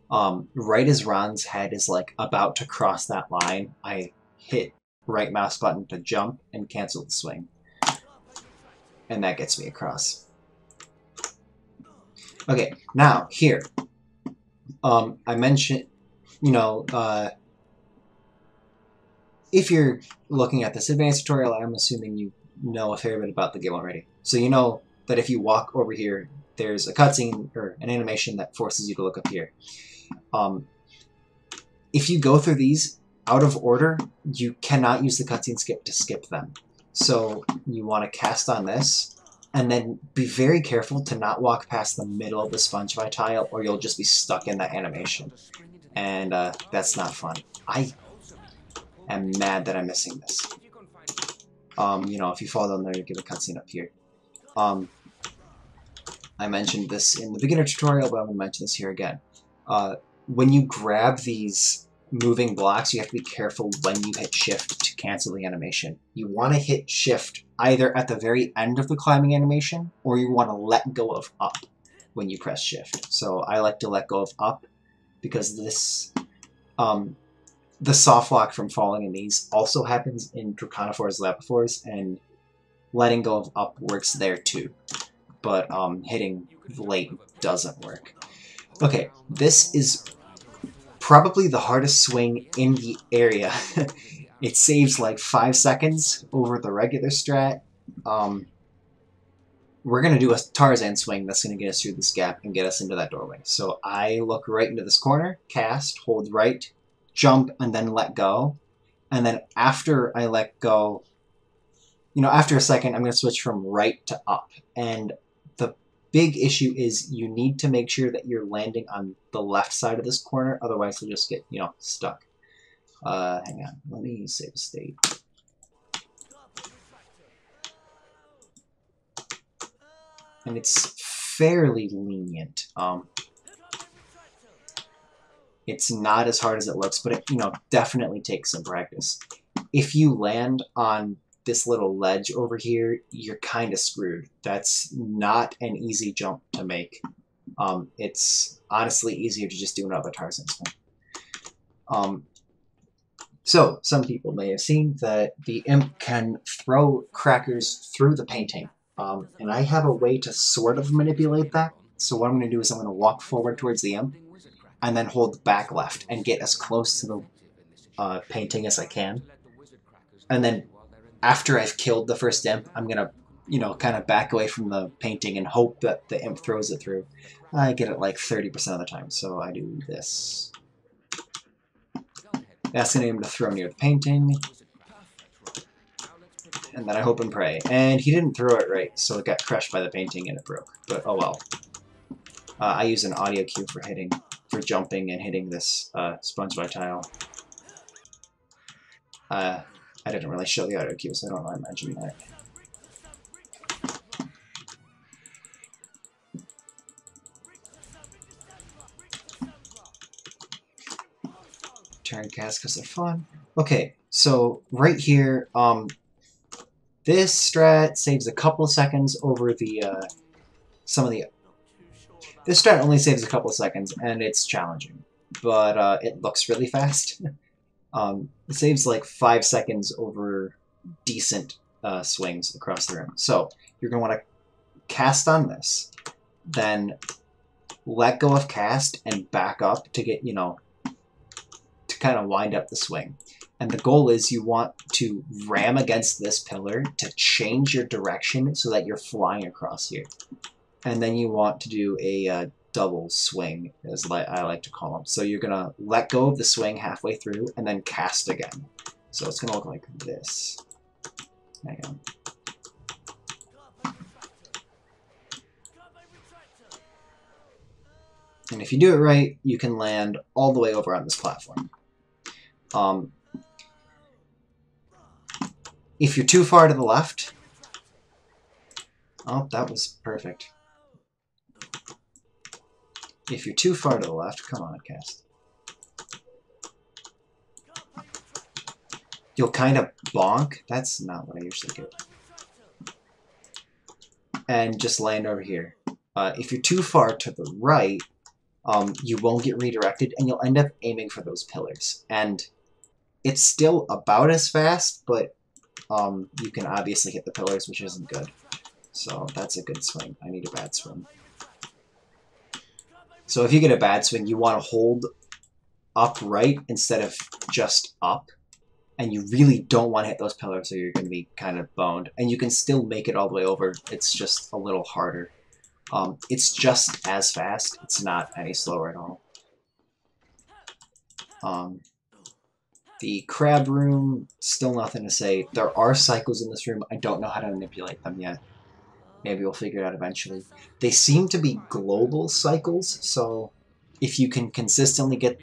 Right as Ron's head is like about to cross that line, I hit right mouse button to jump and cancel the swing. And that gets me across. Okay, now here. I mentioned, if you're looking at this advanced tutorial, I'm assuming you know a fair bit about the game already. So you know that if you walk over here, there's a cutscene or an animation that forces you to look up here. If you go through these out of order, you cannot use the cutscene skip to skip them. So you want to cast on this, and then be very careful to not walk past the middle of the Spongify tile, or you'll just be stuck in that animation. And that's not fun. I am mad that I'm missing this. If you fall down there, you get a cutscene up here. I mentioned this in the beginner tutorial, but I'm going to mention this here again. When you grab these moving blocks, you have to be careful when you hit shift to cancel the animation. You want to hit shift either at the very end of the climbing animation, or you want to let go of up when you press shift. So I like to let go of up because this the soft lock from falling in these also happens in Draconiphores, Lapiphores, and letting go of up works there too. But hitting late doesn't work. Okay, this is probably the hardest swing in the area. It saves like 5 seconds over the regular strat. We're going to do a Tarzan swing that's going to get us through this gap and get us into that doorway. So I look right into this corner, cast, hold right, jump, and then let go. And then after I let go, after a second, I'm going to switch from right to up. And the big issue is you need to make sure that you're landing on the left side of this corner, otherwise you'll just get, stuck. Hang on, let me save a state. And it's fairly lenient. It's not as hard as it looks, but it, definitely takes some practice. If you land on this little ledge over here, you're kind of screwed. That's not an easy jump to make. It's honestly easier to just do another Tarzan swing. So, some people may have seen that the imp can throw crackers through the painting. And I have a way to sort of manipulate that. So what I'm going to do is I'm going to walk forward towards the imp, and then hold back left, and get as close to the painting as I can. And then after I've killed the first imp, I'm going to, kind of back away from the painting and hope that the imp throws it through. I get it like 30% of the time, so I do this. Asking him to throw near the painting. And then I hope and pray. And he didn't throw it right, so it got crushed by the painting and it broke. But oh well. I use an audio cue for jumping and hitting this sponge by tile. I didn't really show the audio cue, so I don't know why I mentioned that. Turn cast because they're fun. Okay, so right here, this strat saves a couple seconds over the, this strat only saves a couple seconds, and it's challenging, but it looks really fast. It saves like 5 seconds over decent swings across the room. So you're going to want to cast on this, then let go of cast and back up to get, to kind of wind up the swing. And the goal is you want to ram against this pillar to change your direction so that you're flying across here. And then you want to do a double swing, as I like to call them. So you're going to let go of the swing halfway through and then cast again. So it's going to look like this. Hang on. And if you do it right, you can land all the way over on this platform. If you're too far to the left... Oh, that was perfect. If you're too far to the left, come on, cast. You'll kind of bonk. That's not what I usually get. And just land over here. If you're too far to the right, you won't get redirected, and you'll end up aiming for those pillars. And it's still about as fast, but you can obviously hit the pillars, which isn't good. So that's a good swing. I need a bad swing. So if you get a bad swing, you want to hold upright instead of just up. And you really don't want to hit those pillars, so you're going to be kind of boned. And you can still make it all the way over. It's just a little harder. It's just as fast. It's not any slower at all. The crab room, still nothing to say. There are cycles in this room. I don't know how to manipulate them yet. Maybe we'll figure it out eventually. They seem to be global cycles, so if you can consistently get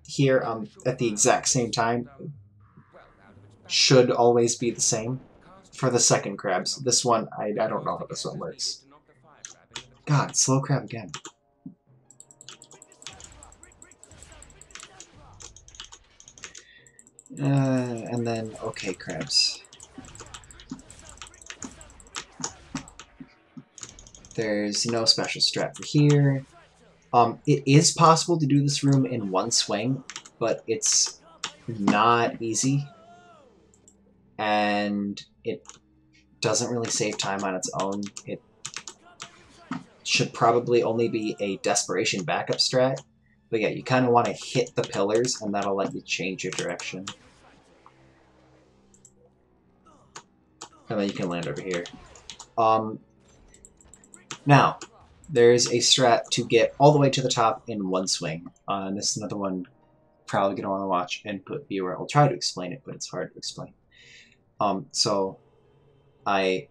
here at the exact same time, should always be the same for the second crabs. This one, I don't know how this one works. God, slow crab again. And then, okay, crabs. There's no special strat for here. It is possible to do this room in one swing, but it's not easy, and it doesn't really save time on its own. It should probably only be a desperation backup strat, but yeah, you kind of want to hit the pillars, and that'll let you change your direction. And then you can land over here. Now, there's a strat to get all the way to the top in one swing. And this is another one probably going to want to watch input viewer. I'll try to explain it, but it's hard to explain. So I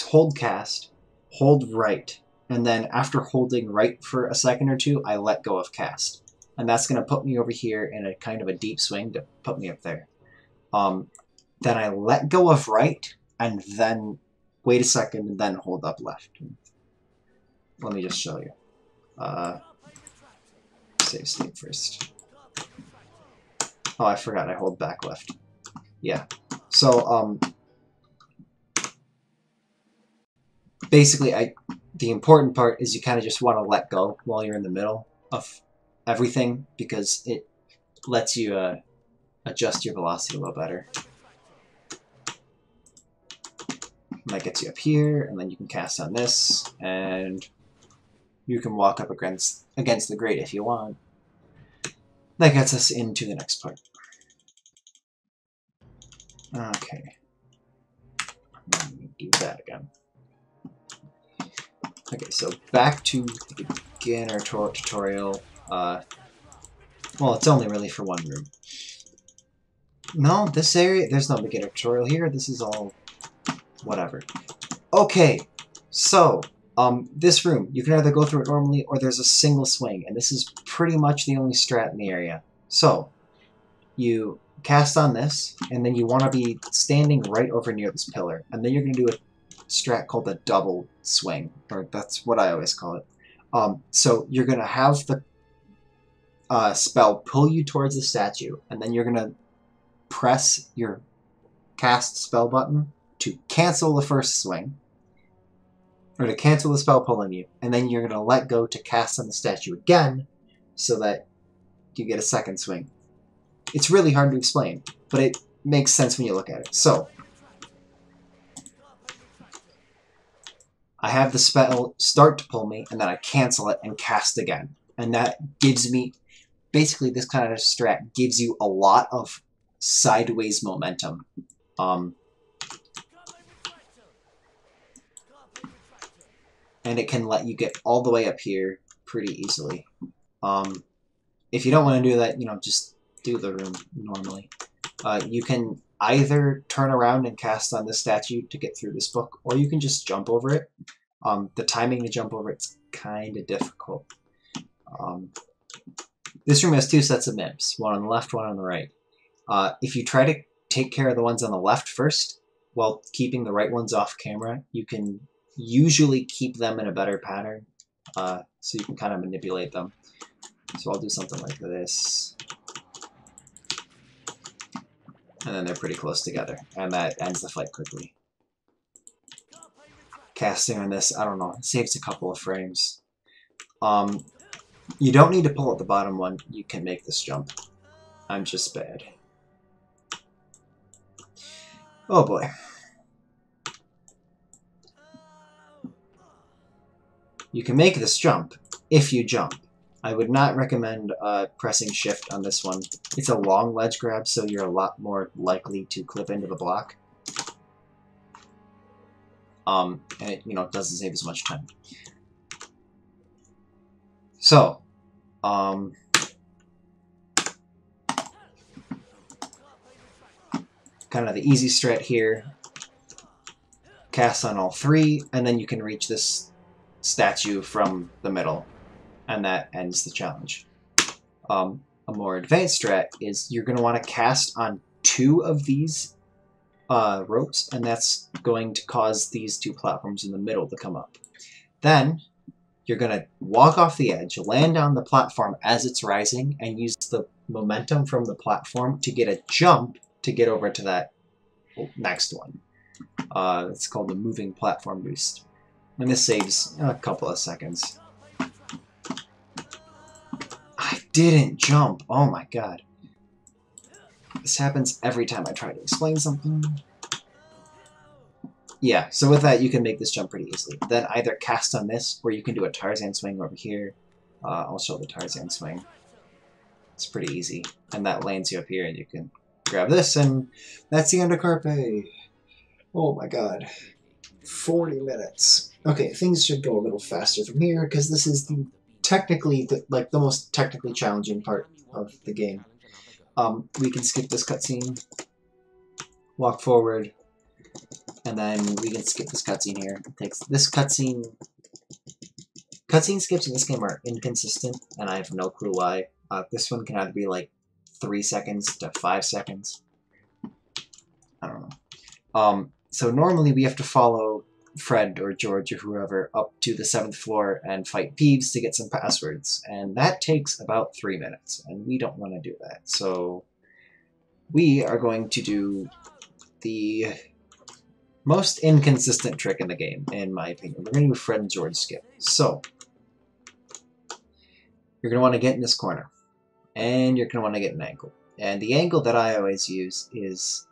hold cast, hold right, and then after holding right for a second or two, I let go of cast. And that's going to put me over here in a kind of a deep swing to put me up there. Then I let go of right, and then wait a second, and then hold up left. Let me just show you. Save state first. Oh, I forgot I hold back left. Yeah. So, basically, the important part is you kind of just want to let go while you're in the middle of everything, because it lets you adjust your velocity a little better. And that gets you up here, and then you can cast on this, and you can walk up against the grate if you want. That gets us into the next part. Okay. Let me do that again. Okay, so back to the beginner tutorial. Well, it's only really for one room. No, this area, there's no beginner tutorial here. This is all whatever. Okay, so this room, you can either go through it normally or there's a single swing, and this is pretty much the only strat in the area. So you cast on this, and then you want to be standing right over near this pillar, and then you're going to do a strat called a double swing, or that's what I always call it. So you're going to have the spell pull you towards the statue, and then you're going to press your cast spell button to cancel the first swing, or to cancel the spell pulling you, and then you're going to let go to cast on the statue again, so that you get a second swing. It's really hard to explain, but it makes sense when you look at it. So, I have the spell start to pull me, and then I cancel it and cast again. And that gives me, basically this kind of strat gives you a lot of sideways momentum. And it can let you get all the way up here pretty easily. If you don't want to do that, just do the room normally. You can either turn around and cast on this statue to get through this book, or you can just jump over it. The timing to jump over it's kind of difficult. This room has two sets of MIMs, one on the left, one on the right. If you try to take care of the ones on the left first, while keeping the right ones off camera, you can usually keep them in a better pattern, so you can kind of manipulate them. So I'll do something like this. And then they're pretty close together, and that ends the fight quickly. Casting on this, I don't know, it saves a couple of frames. You don't need to pull out the bottom one, you can make this jump. I'm just bad. Oh boy. You can make this jump if you jump. I would not recommend pressing shift on this one. It's a long ledge grab, so you're a lot more likely to clip into the block. And it, doesn't save as much time. So, kind of the easy strat here. Cast on all three, and then you can reach this statue from the middle, and that ends the challenge. A more advanced strat is you're going to want to cast on two of these ropes, and that's going to cause these two platforms in the middle to come up. Then you're going to walk off the edge, land on the platform as it's rising, and use the momentum from the platform to get a jump to get over to that next one. It's called the moving platform boost. And this saves a couple of seconds. I didn't jump. Oh my god. This happens every time I try to explain something. Yeah, so with that, you can make this jump pretty easily. Then either cast on this, or you can do a Tarzan swing over here. I'll show the Tarzan swing. It's pretty easy. And that lands you up here, and you can grab this, and that's the end of Carpe. Oh my god. 40 minutes. Okay, things should go a little faster from here, because this is the most technically challenging part of the game. We can skip this cutscene, walk forward, and then we can skip this cutscene here. It takes this cutscene. Cutscene skips in this game are inconsistent, and I have no clue why. This one can either be like 3 seconds to 5 seconds. I don't know. So normally we have to follow Fred or George or whoever up to the 7th floor and fight Peeves to get some passwords, and that takes about 3 minutes, and we don't want to do that. So we are going to do the most inconsistent trick in the game, in my opinion. We're going to do Fred and George skip. So you're going to want to get in this corner, and you're going to want to get an angle. And the angle that I always use is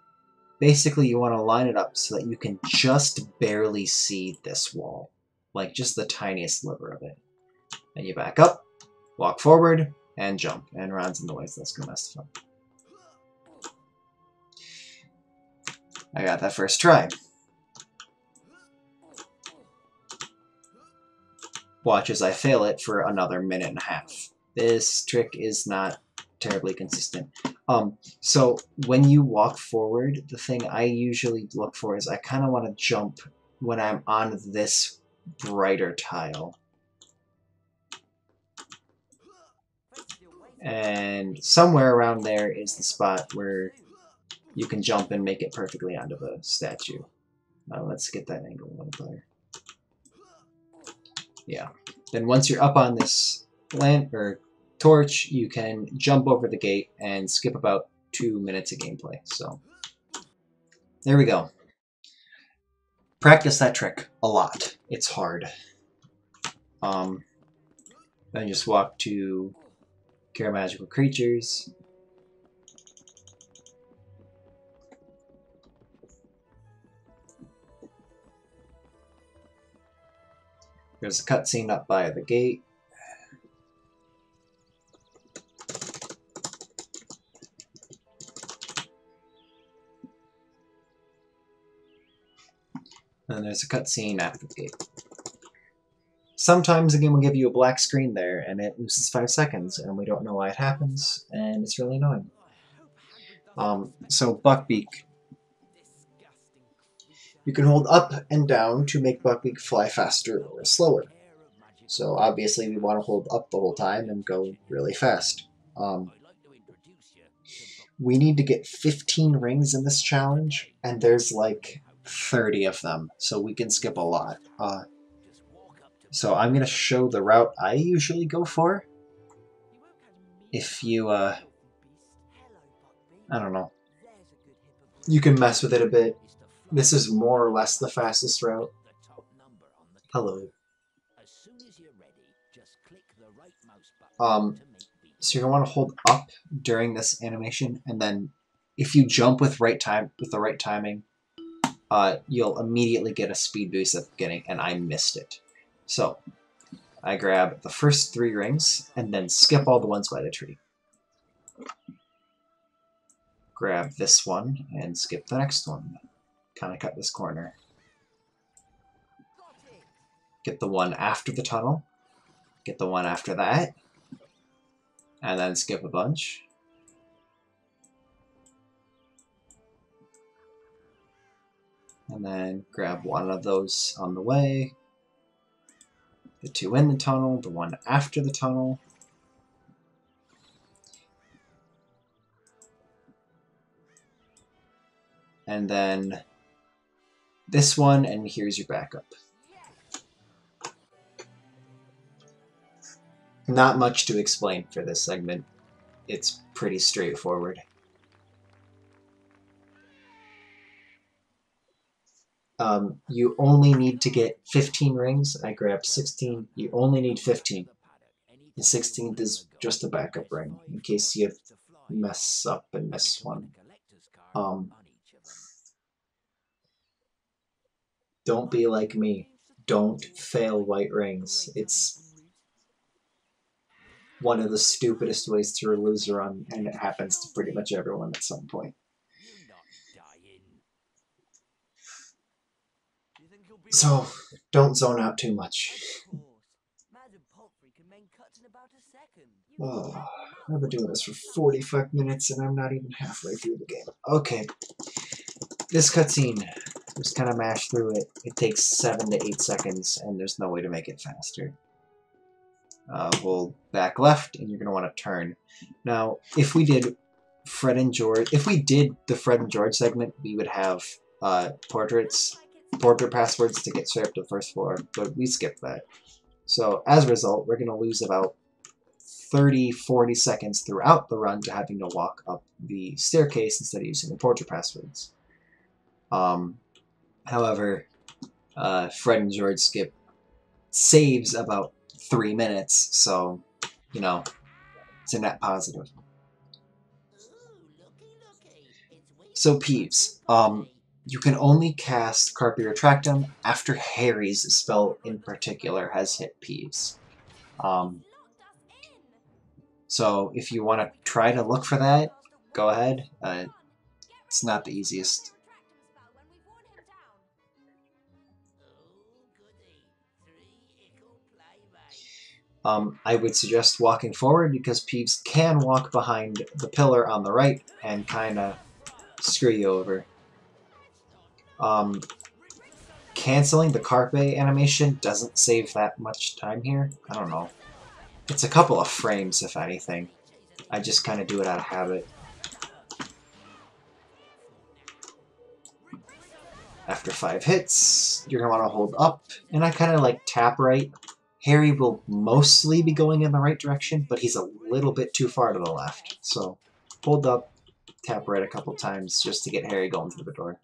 basically you want to line it up so that you can just barely see this wall, like just the tiniest sliver of it. And you back up, walk forward, and jump. And Ron's in the way, so that's going to mess it up. I got that first try. Watch as I fail it for another minute and a half. This trick is not terribly consistent. So when you walk forward, the thing I usually look for is I kind of want to jump when I'm on this brighter tile. And somewhere around there is the spot where you can jump and make it perfectly onto the statue. Now let's get that angle a little better. Yeah. Then once you're up on this torch, you can jump over the gate and skip about 2 minutes of gameplay. So there we go. Practice that trick a lot. It's hard. Then just walk to Cure Magical Creatures. There's a cutscene up by the gate. And there's a cutscene after the gate. Sometimes the game will give you a black screen there, and it loses 5 seconds, and we don't know why it happens, and it's really annoying. So Buckbeak. You can hold up and down to make Buckbeak fly faster or slower. So obviously we want to hold up the whole time and go really fast. We need to get 15 rings in this challenge, and there's like 30 of them, so we can skip a lot. So I'm going to show the route I usually go for. If you, I don't know, you can mess with it a bit. This is more or less the fastest route. Hello. So you're going to want to hold up during this animation, and then if you jump with the right timing, you'll immediately get a speed boost at the beginning, and I missed it. So I grab the first 3 rings, and then skip all the ones by the tree. Grab this one, and skip the next one. Kind of cut this corner. Get the one after the tunnel. Get the one after that. And then skip a bunch. And then grab one of those on the way. The 2 in the tunnel, the one after the tunnel. And then this one, and here's your backup. Not much to explain for this segment. It's pretty straightforward. You only need to get 15 rings. I grabbed 16. You only need 15. The 16th is just a backup ring, in case you mess up and miss one. Um, don't be like me. Don't fail white rings. It's one of the stupidest ways to lose a run, and it happens to pretty much everyone at some point. So, don't zone out too much. Oh, I've been doing this for 45 minutes and I'm not even halfway through the game. Okay, this cutscene, just kind of mash through it. It takes 7 to 8 seconds and there's no way to make it faster. Hold back left and you're going to want to turn. Now, if we did Fred and George, if we did the Fred and George segment, we would have portrait passwords to get straight up to the first floor, but we skipped that. So as a result, we're going to lose about 30-40 seconds throughout the run to having to walk up the staircase instead of using the portrait passwords. However, Fred and George skip saves about 3 minutes, so, you know, it's a net positive. So Peeves, you can only cast Carpe Retractum after Harry's spell in particular has hit Peeves. So if you want to try to look for that, go ahead. It's not the easiest. I would suggest walking forward because Peeves can walk behind the pillar on the right and kind of screw you over. Canceling the Carpe animation doesn't save that much time here. I don't know. It's a couple of frames, if anything. I just kind of do it out of habit. After 5 hits, you're going to want to hold up, and I kind of like tap right. Harry will mostly be going in the right direction, but he's a little bit too far to the left. So hold up, tap right a couple times just to get Harry going through the door.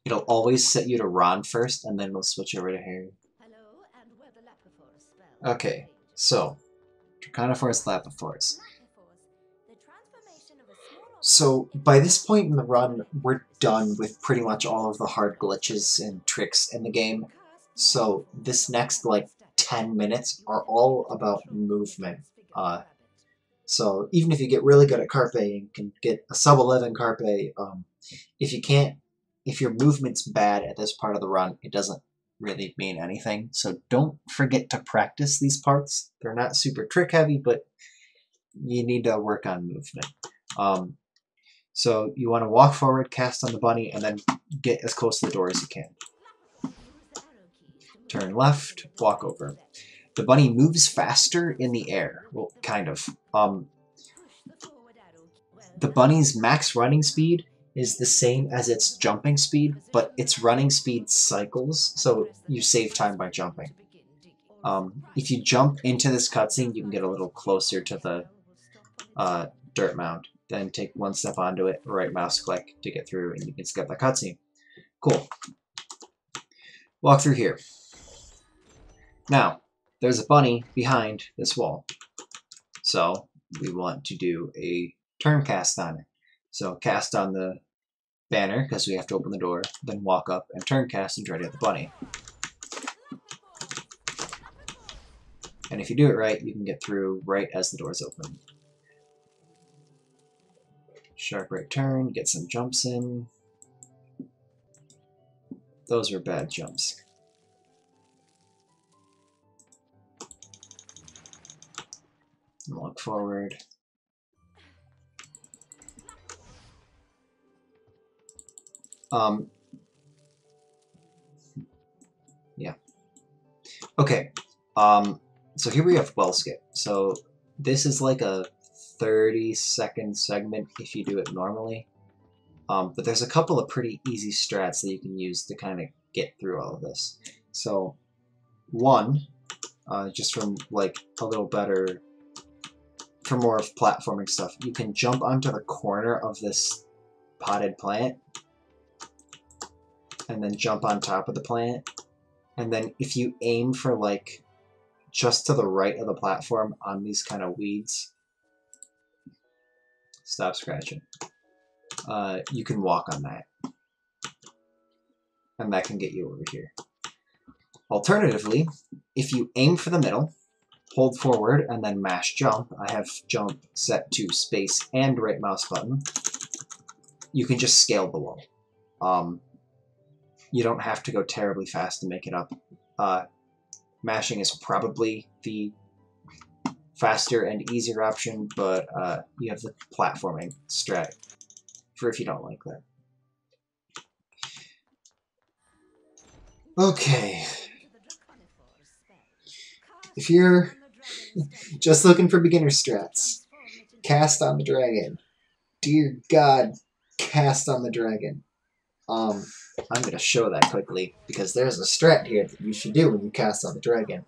It'll always set you to Ron first, and then we'll switch over to Harry. Okay, so Draconifor's Lapifors. So by this point in the run, we're done with pretty much all of the hard glitches and tricks in the game. So this next, like, 10 minutes are all about movement. So even if you get really good at Carpe and can get a sub-11 Carpe, if your movement's bad at this part of the run, it doesn't really mean anything. So don't forget to practice these parts. They're not super trick-heavy, but you need to work on movement. So you want to walk forward, cast on the bunny, and then get as close to the door as you can. Turn left, walk over. The bunny moves faster in the air. Well, kind of. The bunny's max running speed is the same as its jumping speed, but its running speed cycles, so you save time by jumping. If you jump into this cutscene, you can get a little closer to the dirt mound. Then take one step onto it, right mouse click to get through, and you can skip the cutscene. Cool. Walk through here. Now, there's a bunny behind this wall. So we want to do a turn cast on it. So cast on the banner, because we have to open the door, then walk up and turn cast and try to hit the bunny. And if you do it right, you can get through right as the doors open. Sharp right turn, get some jumps in. Those were bad jumps. Walk forward. Yeah. Okay. So here we have well skip. So this is like a 30-second segment if you do it normally. But there's a couple of pretty easy strats that you can use to kind of get through all of this. So one, just from like a little better, for more of platforming stuff, you can jump onto the corner of this potted plant and then jump on top of the plant. And then if you aim for like just to the right of the platform on these kind of weeds, stop scratching. you can walk on that. And that can get you over here. Alternatively, if you aim for the middle, hold forward, and then mash jump, I have jump set to space and right mouse button, you can just scale the wall. You don't have to go terribly fast to make it up. Mashing is probably the faster and easier option, but you have the platforming strat for if you don't like that. Okay. If you're just looking for beginner strats, cast on the dragon. Dear God, cast on the dragon. I'm going to show that quickly, because there's a strat here that you should do when you cast on the dragon.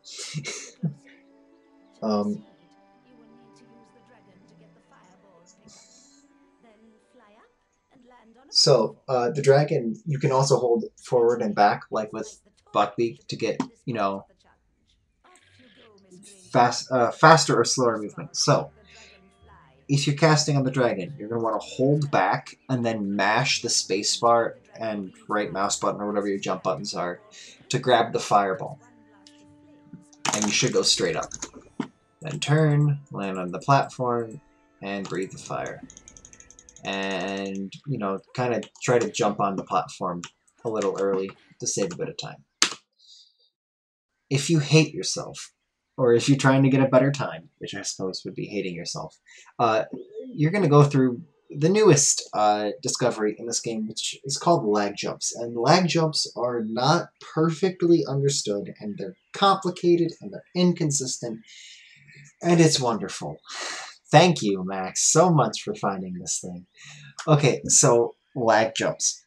So, the dragon, you can also hold forward and back, like with Buckbeak, to get, you know, faster or slower movement. So, if you're casting on the dragon, you're going to want to hold back and then mash the spacebar and right mouse button or whatever your jump buttons are to grab the fireball. And you should go straight up. Then turn, land on the platform, and breathe the fire. And, you know, kind of try to jump on the platform a little early to save a bit of time. If you hate yourself, or if you're trying to get a better time, which I suppose would be hating yourself, you're going to go through the newest discovery in this game, which is called lag jumps. And lag jumps are not perfectly understood, and they're complicated, and they're inconsistent, and it's wonderful. Thank you, Max, so much for finding this thing. Okay, so lag jumps.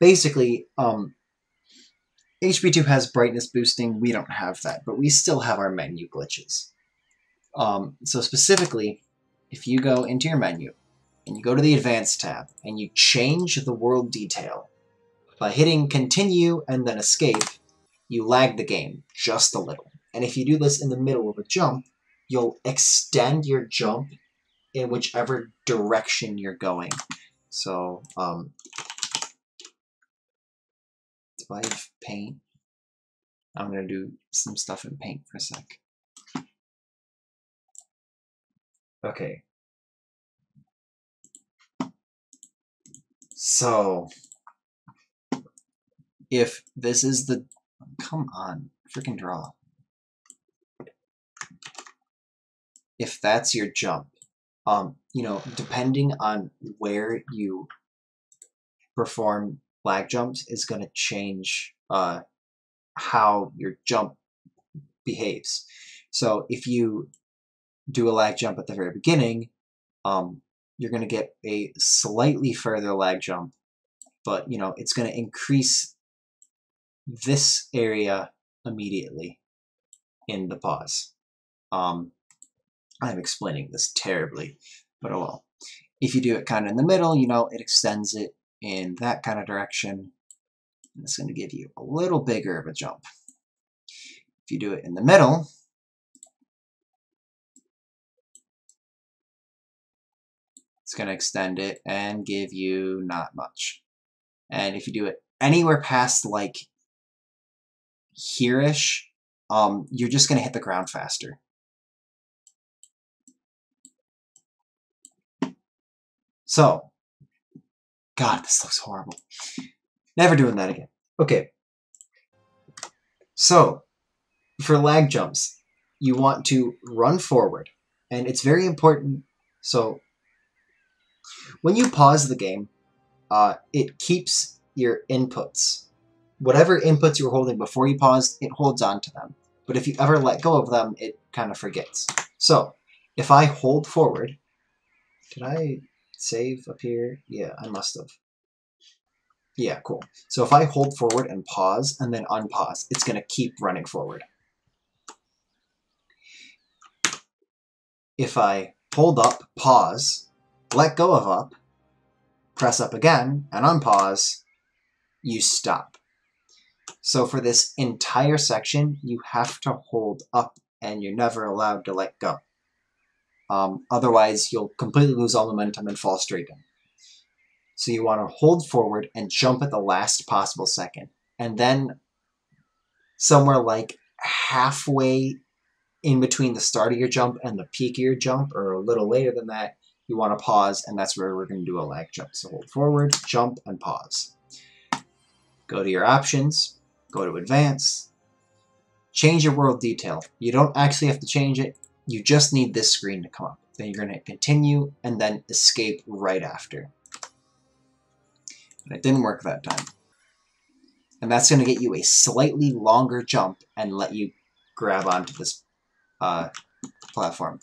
Basically, HP2 has brightness boosting. We don't have that, but we still have our menu glitches. So specifically, if you go into your menu and you go to the Advanced tab and you change the world detail by hitting Continue and then Escape, you lag the game just a little. And if you do this in the middle of a jump, you'll extend your jump in whichever direction you're going. So, if I have paint, I'm going to do some stuff in paint for a sec. Okay. So, if this is the... Come on, freaking draw. If that's your jump, you know, depending on where you perform lag jumps is going to change how your jump behaves. So if you do a lag jump at the very beginning, you're going to get a slightly further lag jump, but you know, it's going to increase this area immediately in the pause. I'm explaining this terribly, but oh well. If you do it kind of in the middle, you know, it extends it in that kind of direction, and it's going to give you a little bigger of a jump. If you do it in the middle, it's going to extend it and give you not much. And if you do it anywhere past like here-ish, you're just going to hit the ground faster. So, God, this looks horrible. Never doing that again. Okay. So, for lag jumps, you want to run forward. And it's very important. So, when you pause the game, it keeps your inputs. Whatever inputs you were holding before you paused, it holds on to them. But if you ever let go of them, it kind of forgets. So, if I hold forward... Did I save up here? Yeah, I must have. Yeah, cool. So if I hold forward and pause and then unpause, it's going to keep running forward. If I hold up, pause, let go of up, press up again, and unpause, you stop. So for this entire section, you have to hold up and you're never allowed to let go. Otherwise, you'll completely lose all momentum and fall straight in. So you want to hold forward and jump at the last possible second. And then somewhere like halfway in between the start of your jump and the peak of your jump, or a little later than that, you want to pause, and that's where we're going to do a lag jump. So hold forward, jump, and pause. Go to your options, go to advance, change your world detail. You don't actually have to change it, you just need this screen to come up. Then you're going to hit continue, and then escape right after. And it didn't work that time. And that's going to get you a slightly longer jump and let you grab onto this platform.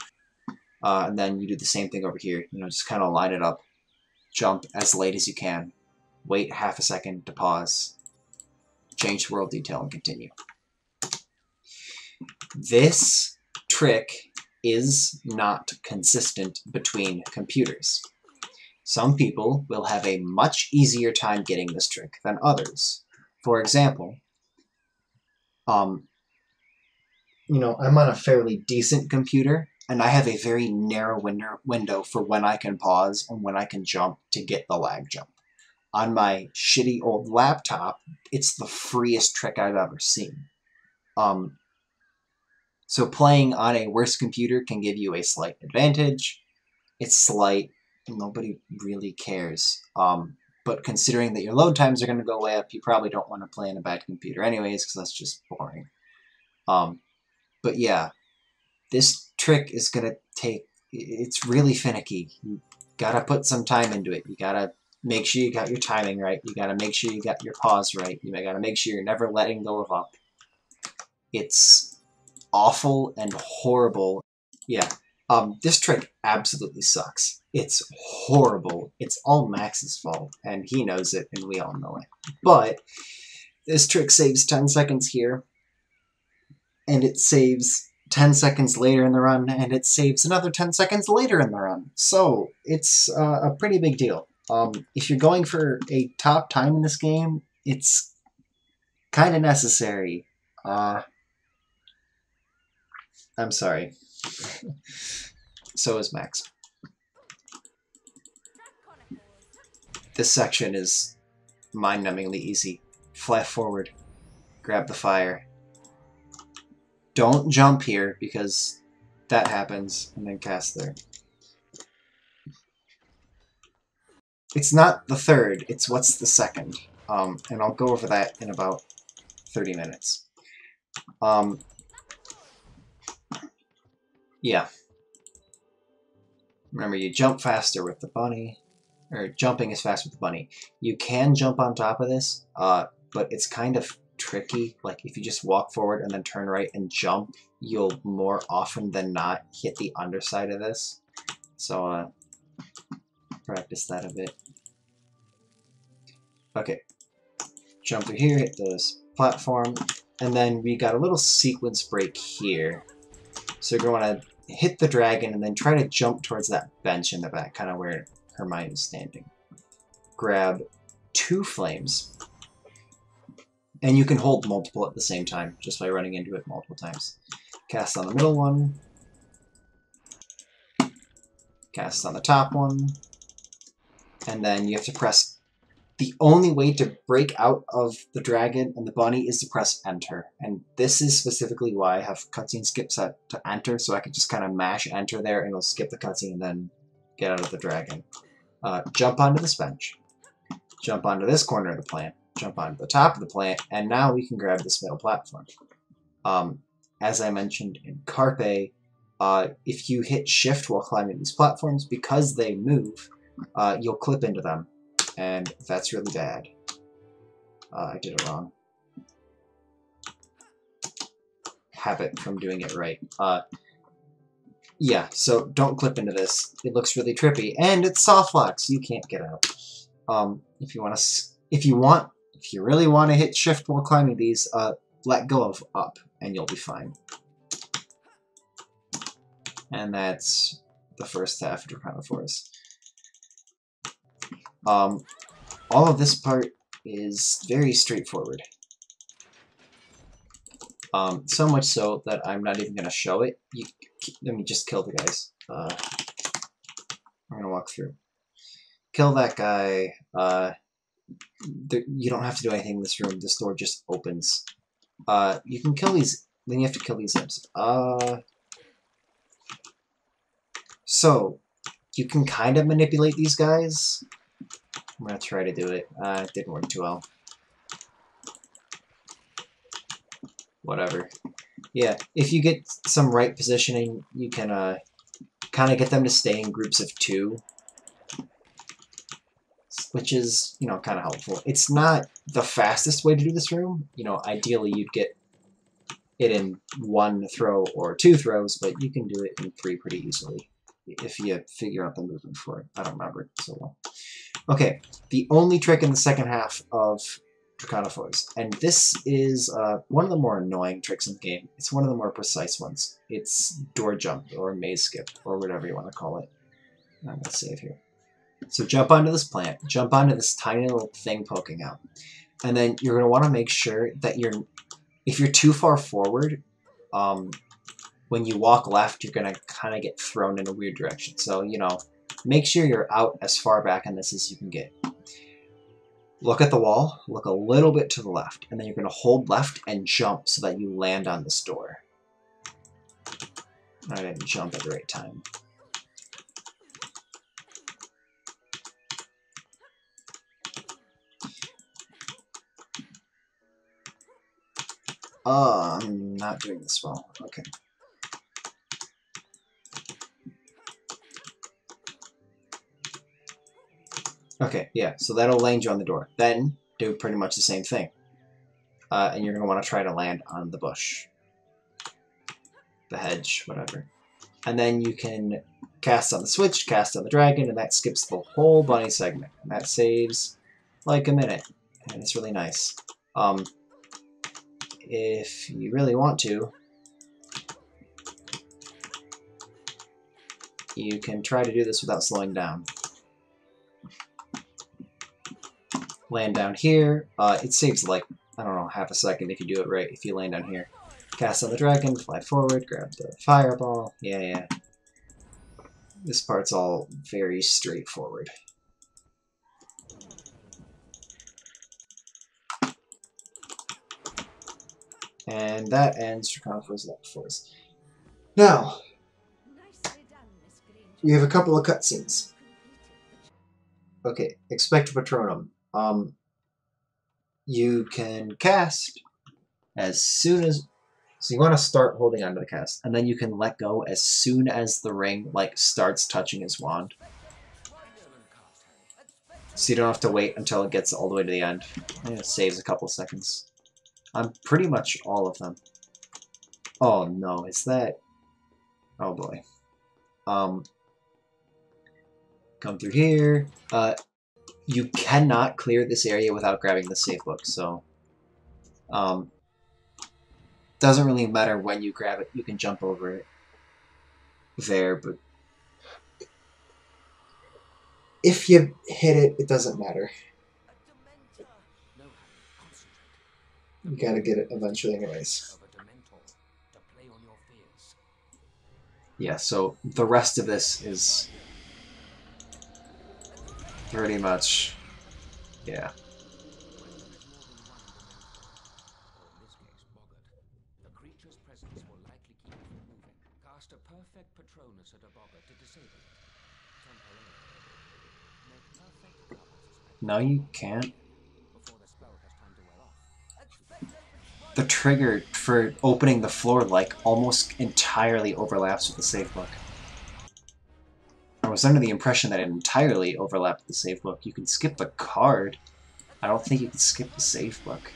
And then you do the same thing over here. You know, just kind of line it up. Jump as late as you can. Wait half a second to pause. Change world detail and continue. This trick is not consistent between computers. Some people will have a much easier time getting this trick than others. For example, you know, I'm on a fairly decent computer, and I have a very narrow window for when I can pause and when I can jump to get the lag jump. On my shitty old laptop, it's the freest trick I've ever seen. So playing on a worse computer can give you a slight advantage. It's slight, nobody really cares. But considering that your load times are going to go way up, you probably don't want to play on a bad computer anyways, because that's just boring. But yeah, this trick is going to take, it's really finicky. You gotta put some time into it. You gotta make sure you got your timing right. You gotta make sure you got your pause right. You gotta make sure you're never letting go of up. It's awful and horrible. Yeah, this trick absolutely sucks. It's horrible. It's all Max's fault, and he knows it, and we all know it. But this trick saves 10 seconds here, and it saves 10 seconds later in the run, and it saves another 10 seconds later in the run. So it's a pretty big deal. If you're going for a top time in this game, it's kind of necessary. I'm sorry. So is Max. This section is mind-numbingly easy. Fly forward. Grab the fire. Don't jump here, because that happens, and then cast there. It's not the third, it's what's the second. And I'll go over that in about 30 minutes. Yeah. Remember, you jump faster with the bunny, or jumping is fast with the bunny. You can jump on top of this, but it's kind of tricky. Like, if you just walk forward and then turn right and jump, you'll more often than not hit the underside of this. So, practice that a bit. Okay. Jump through here, hit this platform, and then we got a little sequence break here. So you're going to hit the dragon and then try to jump towards that bench in the back, kind of where Hermione is standing. Grab 2 flames. And you can hold multiple at the same time, just by running into it multiple times. Cast on the middle one. Cast on the top one. And then you have to press... The only way to break out of the dragon and the bunny is to press enter. And this is specifically why I have cutscene skip set to enter, so I can just kind of mash enter there and it'll skip the cutscene and then get out of the dragon. Jump onto this bench. Jump onto this corner of the plant. Jump onto the top of the plant, and now we can grab this middle platform. As I mentioned in Carpe, if you hit shift while climbing these platforms, because they move, you'll clip into them. And that's really bad. I did it wrong. Habit from doing it right. Yeah, so don't clip into this. It looks really trippy, and it's soft lock, so you can't get out. If you really want to hit shift while climbing these, let go of up, and you'll be fine. And that's the first half of Draconic Forest. All of this part is very straightforward. So much so that I'm not even going to show it. Let me just kill the guys. I'm going to walk through. kill that guy. You don't have to do anything in this room. This door just opens. You can kill these. Then you have to kill these imps. So you can kind of manipulate these guys. I'm gonna try to do it. It didn't work too well. Whatever. Yeah, if you get some right positioning, you can kind of get them to stay in groups of 2. Which is, you know, kind of helpful. It's not the fastest way to do this room. You know, ideally you'd get it in 1 throw or 2 throws, but you can do it in 3 pretty easily if you figure out the movement for it. I don't remember it so well. Okay, the only trick in the second half of Draconiforce, and this is one of the more annoying tricks in the game. It's one of the more precise ones. It's door jump, or maze skip, or whatever you want to call it. I'm going to save here. So jump onto this plant, jump onto this tiny little thing poking out, and then you're going to want to make sure that if you're too far forward, when you walk left, you're going to kind of get thrown in a weird direction. So, you know, make sure you're out as far back on this as you can get. Look at the wall, look a little bit to the left, and then you're going to hold left and jump so that you land on this door. I didn't jump at the right time. I'm not doing this well. Okay. Okay, yeah, so that'll land you on the door. Then, do pretty much the same thing. And you're going to want to try to land on the bush. The hedge, whatever. And then you can cast on the switch, cast on the dragon, and that skips the whole bunny segment. And that saves like a minute. And it's really nice. If you really want to, you can try to do this without slowing down. Land down here. It saves like, I don't know, half a second if you do it right, if you land down here. Cast on the dragon, fly forward, grab the fireball. Yeah. This part's all very straightforward. And that ends Draconiforce Level 4. Now, we have a couple of cutscenes. Okay, Expect Patronum. You can cast as soon as... So you want to start holding onto the cast, and then you can let go as soon as the ring, like, starts touching his wand. So you don't have to wait until it gets all the way to the end. And it saves a couple seconds. On pretty much all of them. Oh no, is that... Oh boy. Come through here. You cannot clear this area without grabbing the save book, so... Doesn't really matter when you grab it, you can jump over it there, but if you hit it, it doesn't matter. You gotta get it eventually anyways. Yeah, so the rest of this is pretty much, yeah. No, you can't. The trigger for opening the floor, like, almost entirely overlaps with the save book. I was under the impression that it entirely overlapped with the save book. You can skip the card. I don't think you can skip the save book.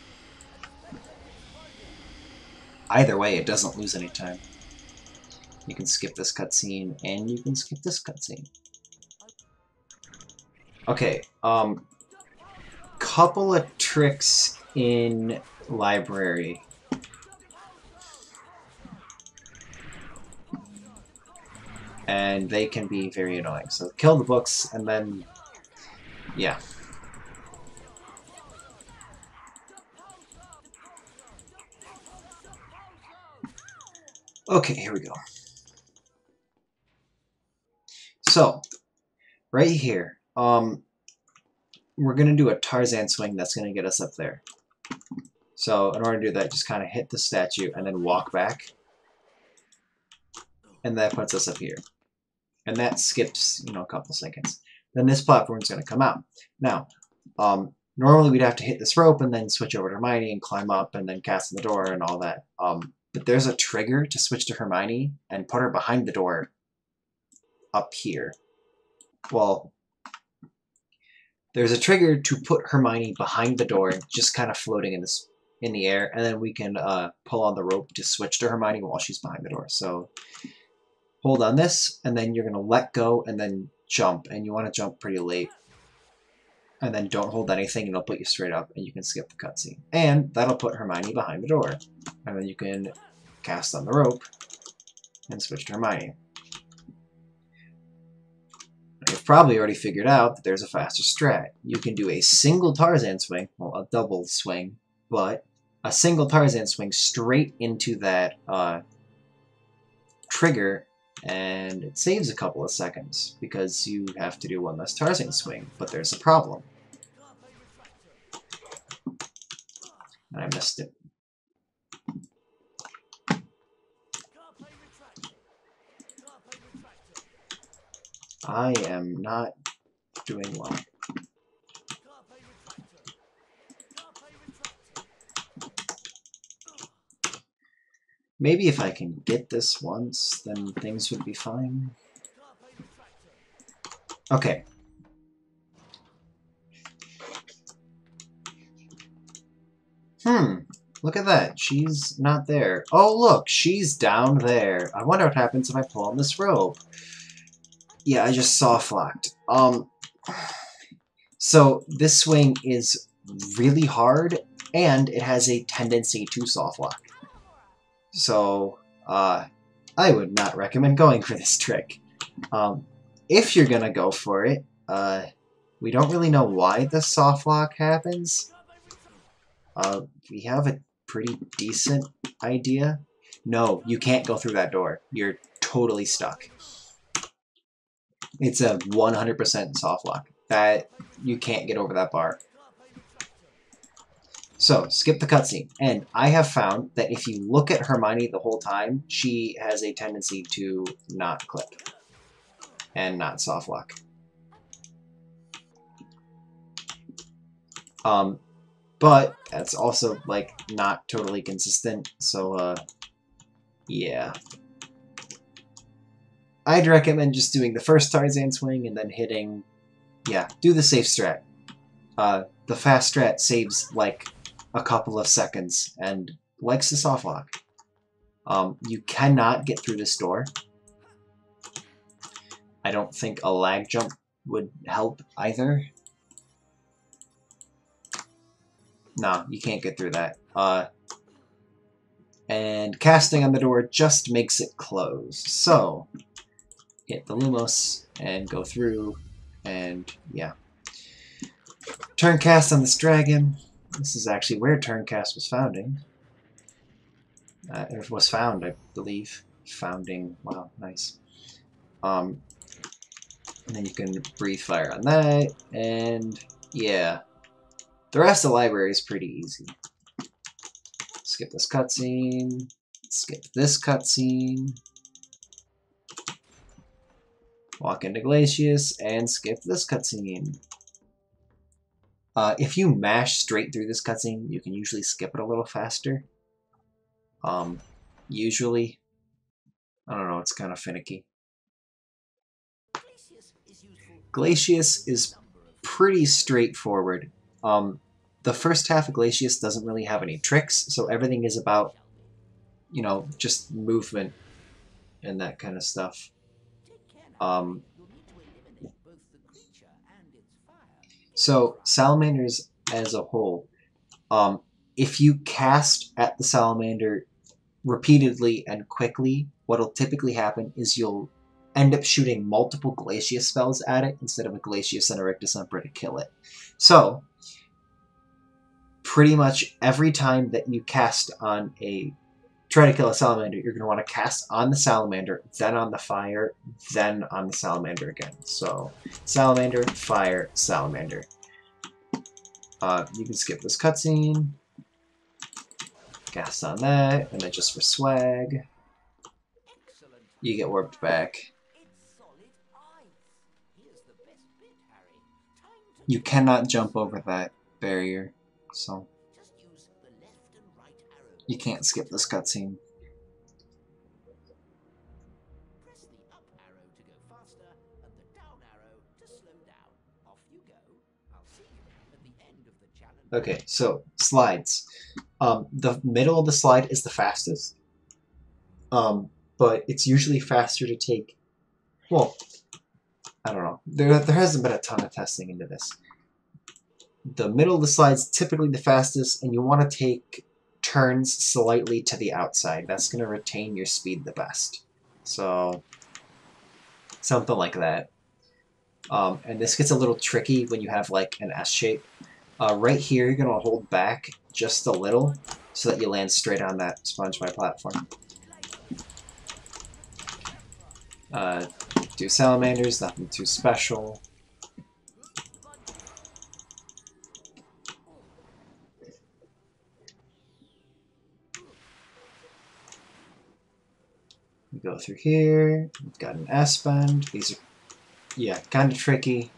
Either way, it doesn't lose any time. You can skip this cutscene, and you can skip this cutscene. Okay, couple of tricks in library. And they can be very annoying. So kill the books, and then... yeah. Okay, here we go. So, right here, we're going to do a Tarzan swing that's going to get us up there. So in order to do that, just kind of hit the statue and then walk back. And that puts us up here. And that skips, you know, a couple seconds. Then this platform's going to come out. Now, normally we'd have to hit this rope and then switch over to Hermione and climb up and then cast in the door and all that. But there's a trigger to switch to Hermione and put her behind the door up here. Well, there's a trigger to put Hermione behind the door, just kind of floating in the air, and then we can pull on the rope to switch to Hermione while she's behind the door. So hold on this, and then you're going to let go and then jump, and you want to jump pretty late. And then don't hold anything, and it'll put you straight up, and you can skip the cutscene. And that'll put Hermione behind the door. And then you can cast on the rope and switch to Hermione. You've probably already figured out that there's a faster strat. You can do a single Tarzan swing, well, a double swing, but a single Tarzan swing straight into that trigger, and it saves a couple of seconds because you have to do one less Tarzan swing. But there's a problem. And I missed it. I am not doing well. Maybe if I can get this once, then things would be fine. Okay. Look at that. She's not there. Oh, look, she's down there. I wonder what happens if I pull on this rope. Yeah, I just soft locked. So this swing is really hard, and it has a tendency to soft lock. So, I would not recommend going for this trick. If you're gonna go for it, we don't really know why the soft lock happens. We have a pretty decent idea. No, you can't go through that door. You're totally stuck. It's a 100% soft lock. That you can't get over that bar. So, skip the cutscene. And I have found that if you look at Hermione the whole time, she has a tendency to not click. And not soft lock. But that's also, like, not totally consistent. So, yeah. I'd recommend just doing the first Tarzan swing and then hitting... Yeah, do the safe strat. The fast strat saves, like, a couple of seconds and likes the soft lock. You cannot get through this door. I don't think a lag jump would help either. No, you can't get through that. And casting on the door just makes it close. So, hit the Lumos and go through, and yeah. Turn cast on this dragon. This is actually where Turncast was founding. It was found, I believe. Founding. Wow, nice. And then you can breathe fire on that, and yeah. The rest of the library is pretty easy. Skip this cutscene. Skip this cutscene. Walk into Glacius, and skip this cutscene. If you mash straight through this cutscene, you can usually skip it a little faster. Usually. I don't know, it's kind of finicky. Glacius is pretty straightforward. The first half of Glacius doesn't really have any tricks, so everything is about, you know, just movement and that kind of stuff. So, salamanders as a whole, if you cast at the salamander repeatedly and quickly, what'll typically happen is you'll end up shooting multiple Glacius spells at it instead of a Glacius and a Rictus Umbra to kill it. So, pretty much every time that you cast on try to kill a salamander, you're going to want to cast on the salamander, then on the fire, then on the salamander again. So, salamander, fire, salamander. You can skip this cutscene. Gas on that, and then just for swag, Excellent. you get warped back. It's solid ice. Here's the best bit, Harry. Time to You cannot jump over that barrier, so just use the left and right arrow. you can't skip this cutscene. Press the up arrow to go faster and the down arrow to slow down. Off you go. I'll see you at the end of the challenge. Okay, so slides. The middle of the slide is the fastest, but it's usually faster to take. Well, I don't know. There hasn't been a ton of testing into this. The middle of the slide's typically the fastest, and you want to take turns slightly to the outside. That's going to retain your speed the best. So, something like that. And this gets a little tricky when you have like an S shape. Right here, you're going to hold back just a little so that you land straight on that sponge by platform. Do salamanders, nothing too special. We go through here, we've got an S-bend. These are, yeah, kind of tricky.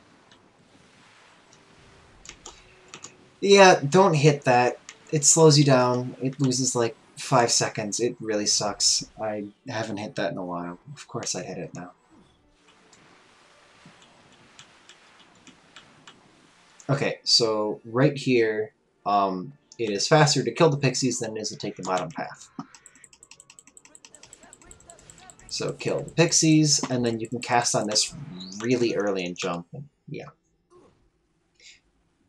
Yeah, don't hit that. It slows you down. It loses like 5 seconds. It really sucks. I haven't hit that in a while. Of course I'd hit it now. Okay, so right here, it is faster to kill the pixies than it is to take the bottom path. So kill the pixies, and then you can cast on this really early and jump. And yeah.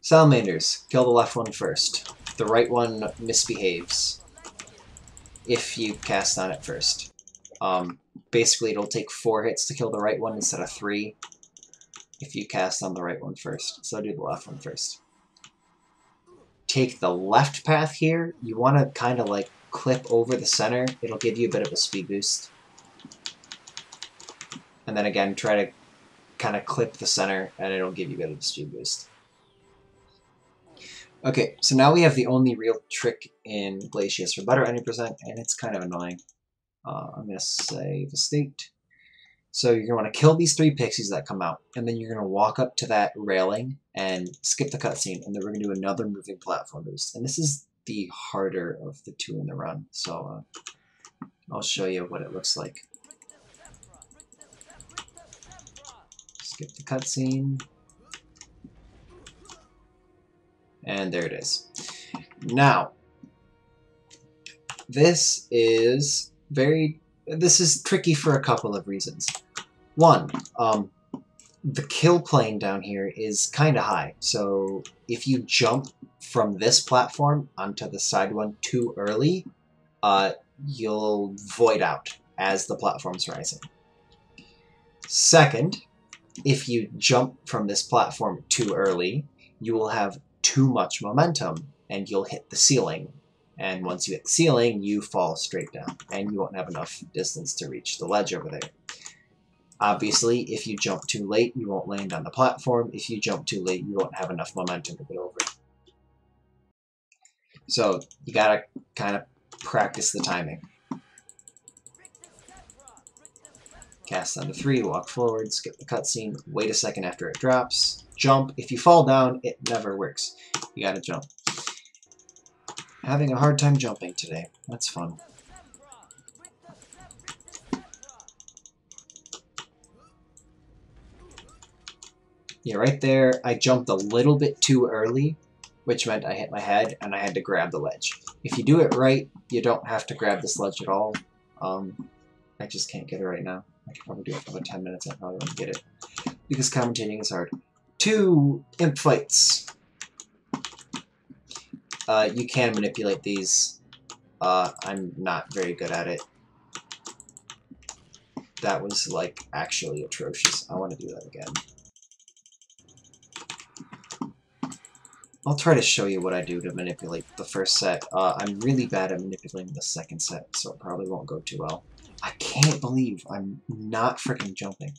Salamanders, kill the left one first. The right one misbehaves if you cast on it first. Basically, it'll take 4 hits to kill the right one instead of 3 if you cast on the right one first. So do the left one first. Take the left path here. You want to kind of like clip over the center. It'll give you a bit of a speed boost. And then again, try to kind of clip the center, and it'll give you a bit of a speed boost. Okay, so now we have the only real trick in Glacius for better any percent, and it's kind of annoying. I'm going to save the state. So you're going to want to kill these 3 pixies that come out, and then you're going to walk up to that railing and skip the cutscene, and then we're going to do another moving platform boost. And this is the harder of the 2 in the run, so I'll show you what it looks like. Skip the cutscene. And there it is. Now, this is tricky for a couple of reasons. One, the kill plane down here is kind of high, so if you jump from this platform onto the side one too early, you'll void out as the platform's rising. Second, if you jump from this platform too early, you will have too much momentum and you'll hit the ceiling. And once you hit the ceiling, you fall straight down and you won't have enough distance to reach the ledge over there. Obviously, if you jump too late, you won't land on the platform. If you jump too late, you won't have enough momentum to get over. So you gotta kind of practice the timing. Cast on the 3, walk forward, skip the cutscene, wait a second after it drops, jump. If you fall down, it never works. You gotta jump. Having a hard time jumping today. That's fun. Yeah, right there, I jumped a little bit too early, which meant I hit my head and I had to grab the ledge. If you do it right, you don't have to grab this ledge at all. I just can't get it right now. I could probably do it for about 10 minutes. I probably won't get it because commentating is hard. 2 imp fights. You can manipulate these. I'm not very good at it. That was like actually atrocious. I want to do that again. I'll try to show you what I do to manipulate the first set. I'm really bad at manipulating the second set, so it probably won't go too well. I can't believe I'm not freaking jumping.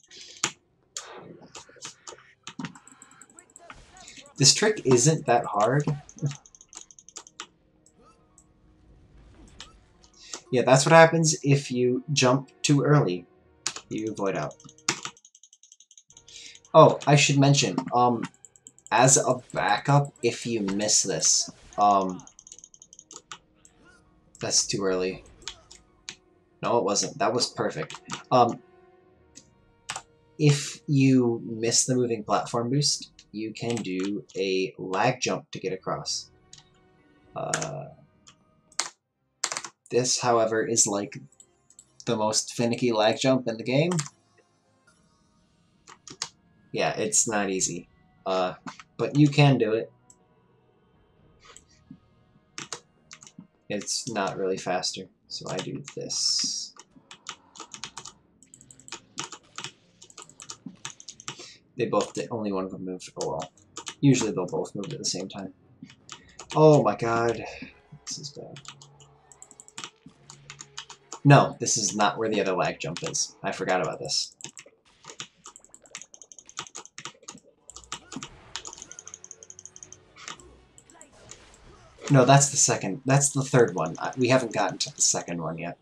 This trick isn't that hard. Yeah, that's what happens if you jump too early. You void out. Oh, I should mention, as a backup, if you miss this, that's too early. No, it wasn't. That was perfect. If you miss the moving platform boost, you can do a lag jump to get across. This, however, is like the most finicky lag jump in the game. Yeah, it's not easy. But you can do it. It's not really faster, so I do this. They both did. Only one of them moved. Oh well. Usually they'll both move at the same time. Oh my god. This is bad. No, this is not where the other lag jump is. I forgot about this. No, that's the second. That's the third one. We haven't gotten to the second one yet.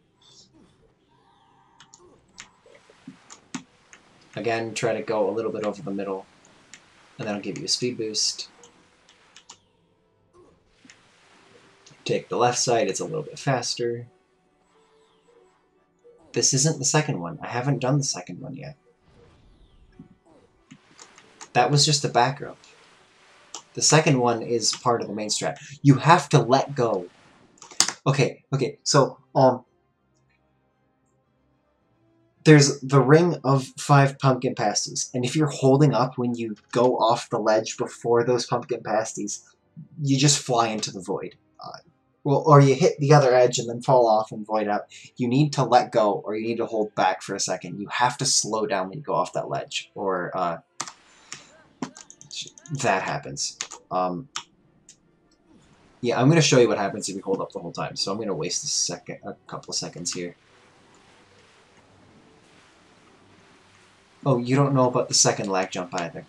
Again, try to go a little bit over the middle, and that'll give you a speed boost. Take the left side, it's a little bit faster. This isn't the second one. I haven't done the second one yet. That was just a backup. The second one is part of the main strat. You have to let go. Okay, so, there's the ring of 5 pumpkin pasties, and if you're holding up when you go off the ledge before those pumpkin pasties, you just fly into the void. Well, or you hit the other edge and then fall off and void out. You need to let go, or you need to hold back for a second. You have to slow down when you go off that ledge, or that happens. Yeah, I'm going to show you what happens if you hold up the whole time, so I'm going to waste a couple seconds here. Oh, you don't know about the second lag jump either.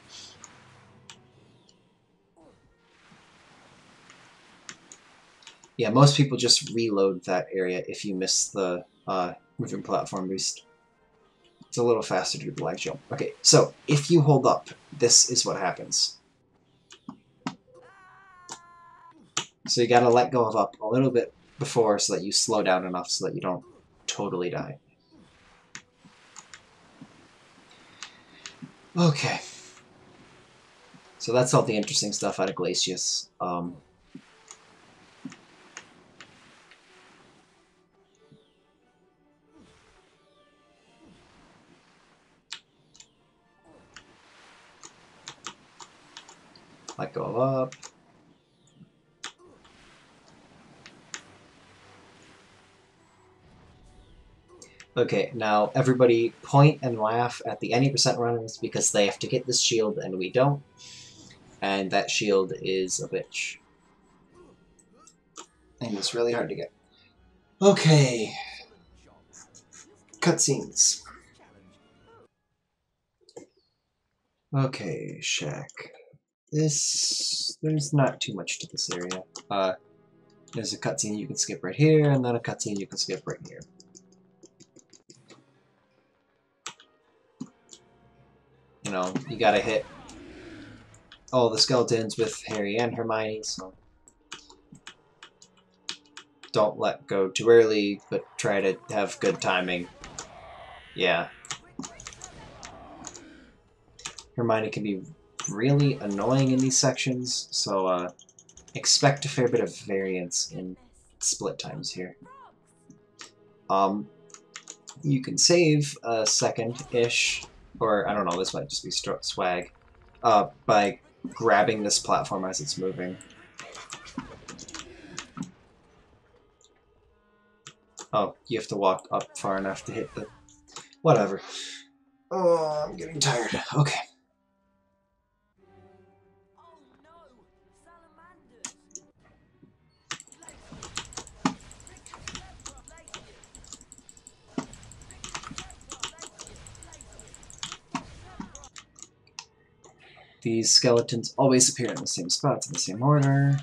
Yeah, most people just reload that area if you miss the moving platform boost. It's a little faster to do the lag jump. Okay, so if you hold up, this is what happens. So you gotta let go of up a little bit before so that you slow down enough so that you don't totally die. Okay. So that's all the interesting stuff out of Glacius. Let go of up. Okay, now everybody point and laugh at the any percent runners because they have to get this shield and we don't. And that shield is a bitch. And it's really hard to get. Okay. Cutscenes. Okay, Shack. There's not too much to this area. There's a cutscene you can skip right here, and then a cutscene you can skip right here. You know, you gotta hit all the skeletons with Harry and Hermione, so don't let go too early, but try to have good timing. Yeah. Hermione can be really annoying in these sections, so expect a fair bit of variance in split times here. You can save a second-ish, or I don't know, this might just be swag, by grabbing this platform as it's moving. Oh, you have to walk up far enough to hit the... Whatever. Oh, I'm getting tired. Okay. These skeletons always appear in the same spots in the same order.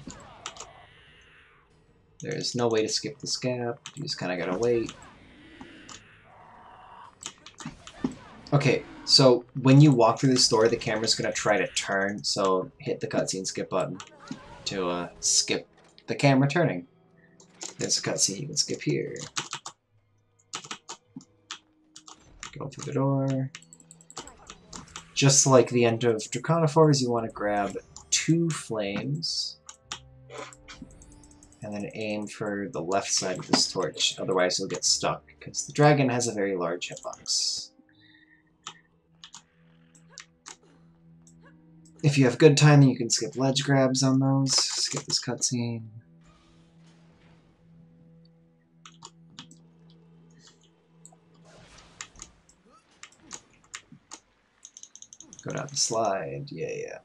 There's no way to skip this gap. You just kind of gotta wait. Okay, so when you walk through this door, the camera's gonna try to turn, so hit the cutscene skip button to skip the camera turning. There's a cutscene you can skip here. Go through the door. Just like the end of Draconophores, you want to grab 2 flames and then aim for the left side of this torch, otherwise you'll get stuck, because the dragon has a very large hitbox. If you have good timing, you can skip ledge grabs on those, skip this cutscene. Go down the slide, yeah.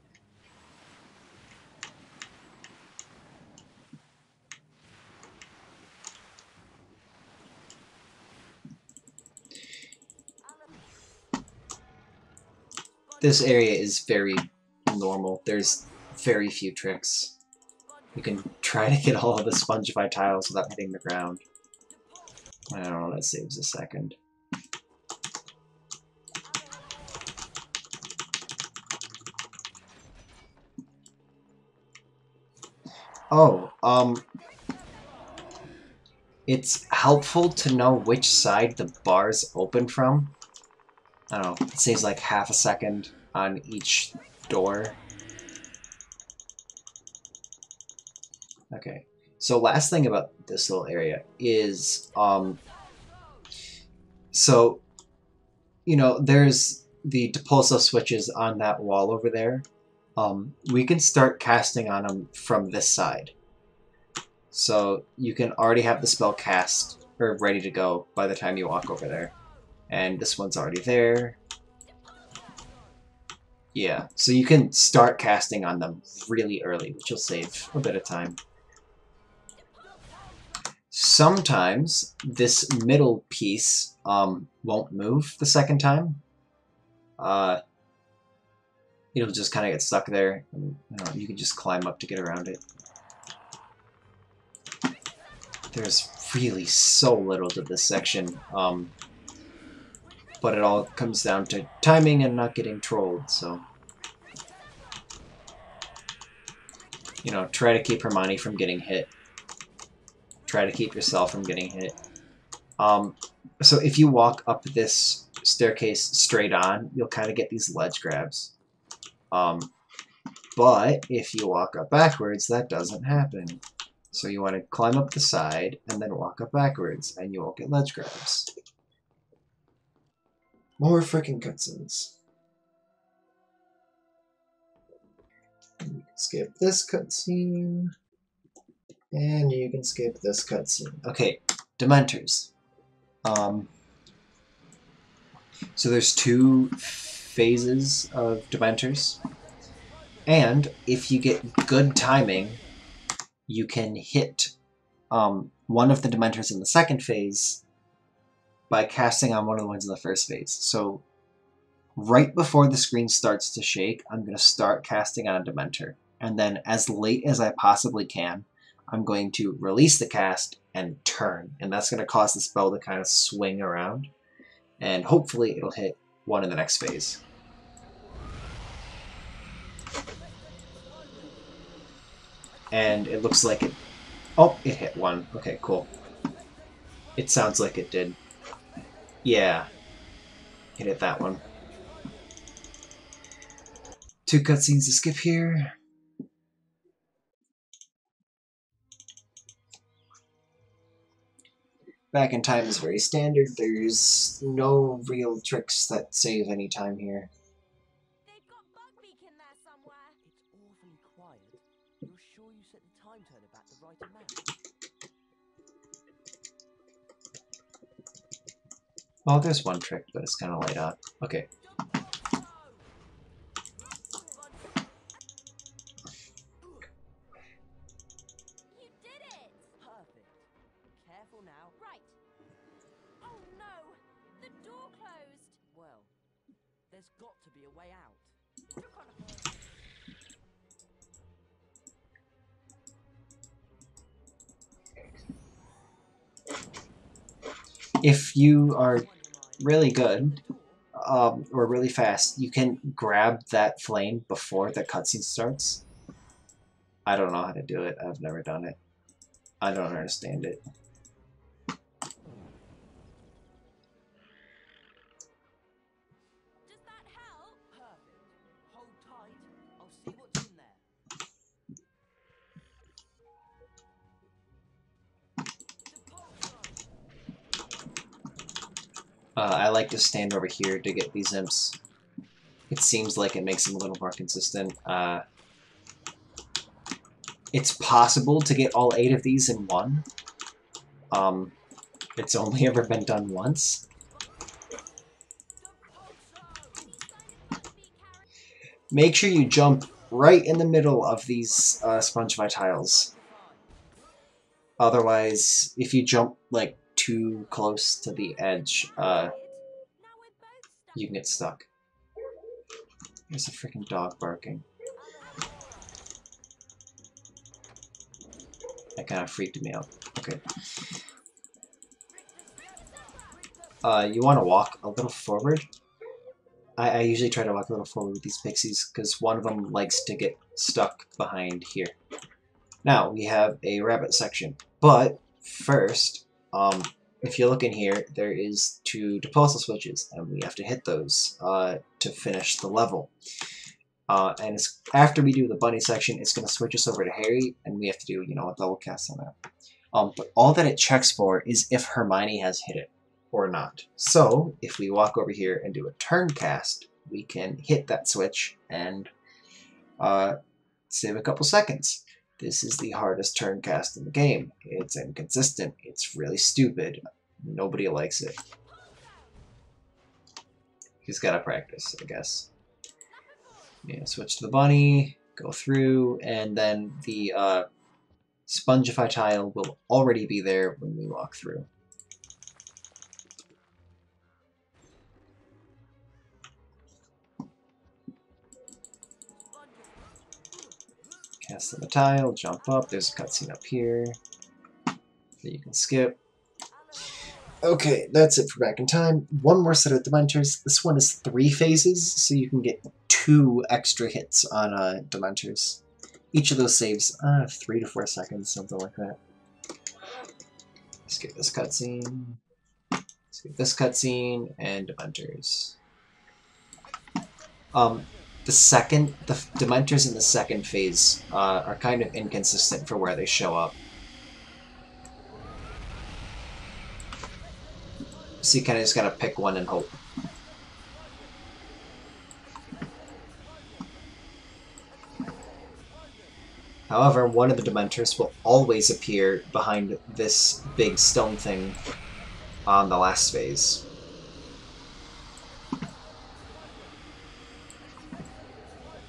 This area is very normal. There's very few tricks. You can try to get all of the Spongify tiles without hitting the ground. I don't know, that saves a second. Oh, it's helpful to know which side the bars open from. I don't know, it saves like half a second on each door. Okay, so last thing about this little area is, so, you know, there's the Depulso switches on that wall over there. We can start casting on them from this side. So you can already have the spell cast, or ready to go, by the time you walk over there. And this one's already there. Yeah, so you can start casting on them really early, which will save a bit of time. Sometimes this middle piece won't move the second time. It'll just kind of get stuck there. And, you can just climb up to get around it. There's really so little to this section, but it all comes down to timing and not getting trolled, so... You know, try to keep Hermione from getting hit. Try to keep yourself from getting hit. So if you walk up this staircase straight on, you'll kind of get these ledge grabs. But if you walk up backwards, that doesn't happen. So you want to climb up the side and then walk up backwards, and you won't get ledge grabs. More freaking cutscenes. You can skip this cutscene. And you can skip this cutscene. Okay, Dementors. So there's 2 phases of Dementors. And if you get good timing, you can hit one of the Dementors in the second phase by casting on one of the ones in the first phase. So right before the screen starts to shake, I'm going to start casting on a Dementor. And then as late as I possibly can, I'm going to release the cast and turn. And that's going to cause the spell to kind of swing around. And hopefully it'll hit one in the next phase. And it looks like it... Oh, it hit one. Okay, cool. It sounds like it did. Yeah. It hit that one. 2 cutscenes to skip here. Back in time is very standard. There's no real tricks that save any time here. They've got Bugbeak in there somewhere. It's awfully quiet. You're sure you set the time turner back the right amount? Oh, there's one trick, but it's kind of light up. Okay. You did it! Perfect. Careful now. Right. Oh no! The door closed! Well, there's got to be a way out. if you are really good, or really fast, you can grab that flame before the cutscene starts. I don't know how to do it. I've never done it. I don't understand it. Does that help? Perfect. Hold tight. I'll see what's in there. I like to stand over here to get these imps. It seems like it makes them a little more consistent. It's possible to get all 8 of these in one. It's only ever been done once. Make sure you jump right in the middle of these Spongify tiles. Otherwise, if you jump like too close to the edge, you can get stuck. There's a freaking dog barking. That kind of freaked me out. Okay. You want to walk a little forward. I usually try to walk a little forward with these pixies because one of them likes to get stuck behind here. Now, we have a rabbit section, but first, if you look in here, there is 2 depulsal switches, and we have to hit those to finish the level. And after we do the bunny section, it's going to switch us over to Harry, and we have to do, a double cast on that. But all that it checks for is if Hermione has hit it or not. So, if we walk over here and do a turn cast, we can hit that switch and save a couple seconds. This is the hardest turn cast in the game. It's inconsistent. It's really stupid. Nobody likes it. He's got to practice, I guess. Yeah, switch to the bunny, go through, and then the Spongify tile will already be there when we walk through. Cast on the tile, jump up, there's a cutscene up here that you can skip. Okay, that's it for Back in Time. One more set of Dementors. This one is 3 phases, so you can get 2 extra hits on Dementors. Each of those saves 3 to 4 seconds, something like that. Skip this cutscene. Skip this cutscene, and Dementors. The Dementors in the second phase are kind of inconsistent for where they show up. So you kind of just gotta pick one and hope. However, one of the Dementors will always appear behind this big stone thing on the last phase.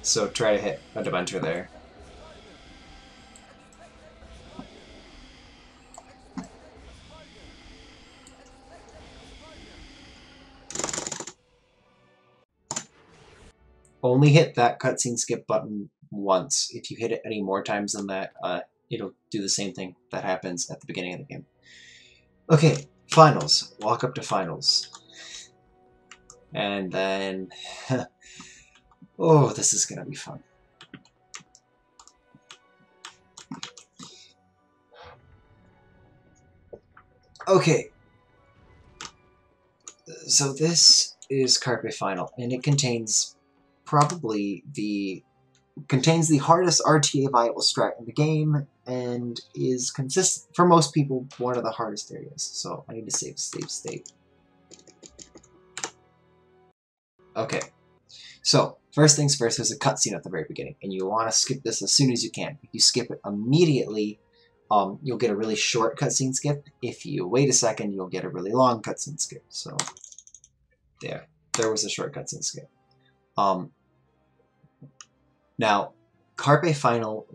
So try to hit a Dementor there. Only hit that cutscene skip button once. If you hit it any more times than that, it'll do the same thing that happens at the beginning of the game. Okay, finals. Walk up to finals. And then... oh, this is gonna be fun. Okay. So this is Carpe Final, and it contains probably the hardest RTA viable strat in the game, and is consistent for most people one of the hardest areas. So I need to save state. Okay, so first things first, there's a cutscene at the very beginning, and you want to skip this as soon as you can. If you skip it immediately, you'll get a really short cutscene skip. If you wait a second, you'll get a really long cutscene skip. So there was a short cutscene skip. Now, Carpe Final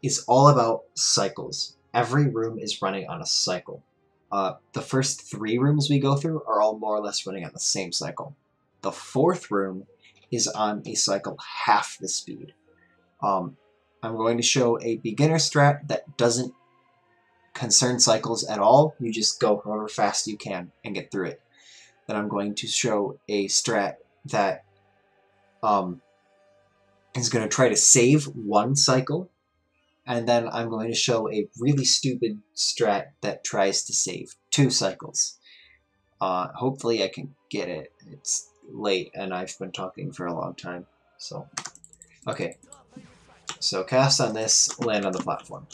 is all about cycles. Every room is running on a cycle. The first 3 rooms we go through are all more or less running on the same cycle. The 4th room is on a cycle half the speed. I'm going to show a beginner strat that doesn't concern cycles at all. You just go however fast you can and get through it. Then I'm going to show a strat that is going to try to save one cycle, and then I'm going to show a really stupid strat that tries to save 2 cycles. Hopefully I can get it. It's late and I've been talking for a long time. So, okay. So cast on this, land on the platform.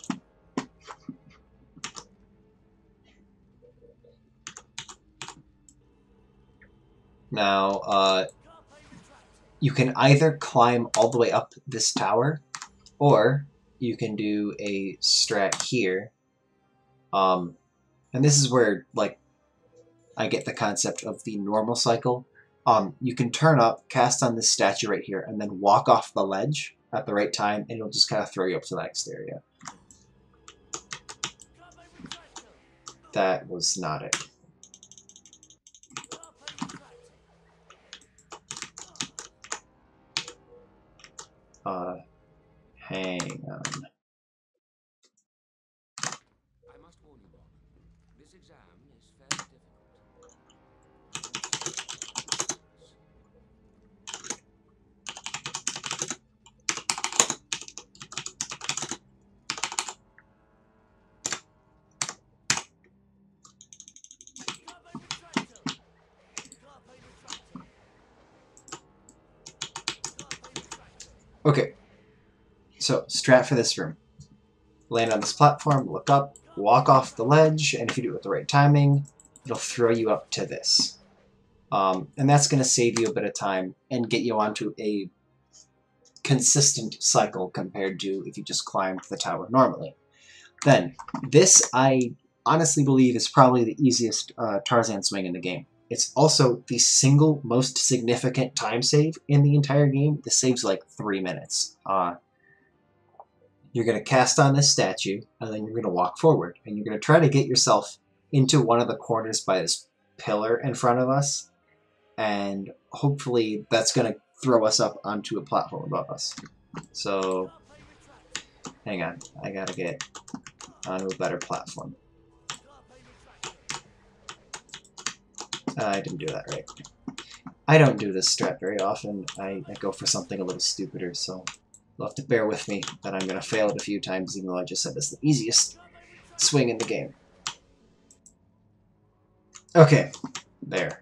Now, you can either climb all the way up this tower, or you can do a strat here. And this is where, like, I get the concept of the normal cycle. You can turn up, cast on this statue right here, and then walk off the ledge at the right time, and it'll just kind of throw you up to the next area. That was not it. Hang on. I must warn you, Bob. This exam is fairly Okay. So, strat for this room. Land on this platform, look up, walk off the ledge, and if you do it with the right timing, it'll throw you up to this. And that's going to save you a bit of time and get you onto a consistent cycle compared to if you just climbed the tower normally. Then, this I honestly believe is probably the easiest Tarzan swing in the game. It's also the single most significant time save in the entire game. This saves like 3 minutes. You're going to cast on this statue, and then you're going to walk forward. And you're going to try to get yourself into one of the corners by this pillar in front of us. And hopefully that's going to throw us up onto a platform above us. So, hang on. I got to get onto a better platform. I didn't do that right. I don't do this strat very often. I go for something a little stupider, so you'll have to bear with me that I'm going to fail it a few times, even though I just said it's the easiest swing in the game. Okay, there.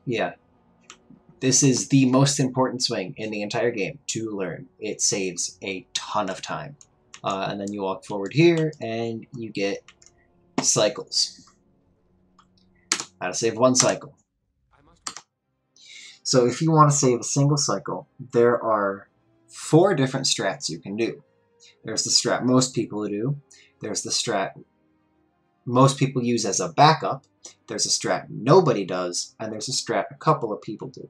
Yeah. This is the most important swing in the entire game to learn. It saves a ton of time. And then you walk forward here, and you get cycles. How to save 1 cycle. So if you want to save a single cycle, there are 4 different strats you can do. There's the strat most people do. There's the strat most people use as a backup. There's a strat nobody does. And there's a strat a couple of people do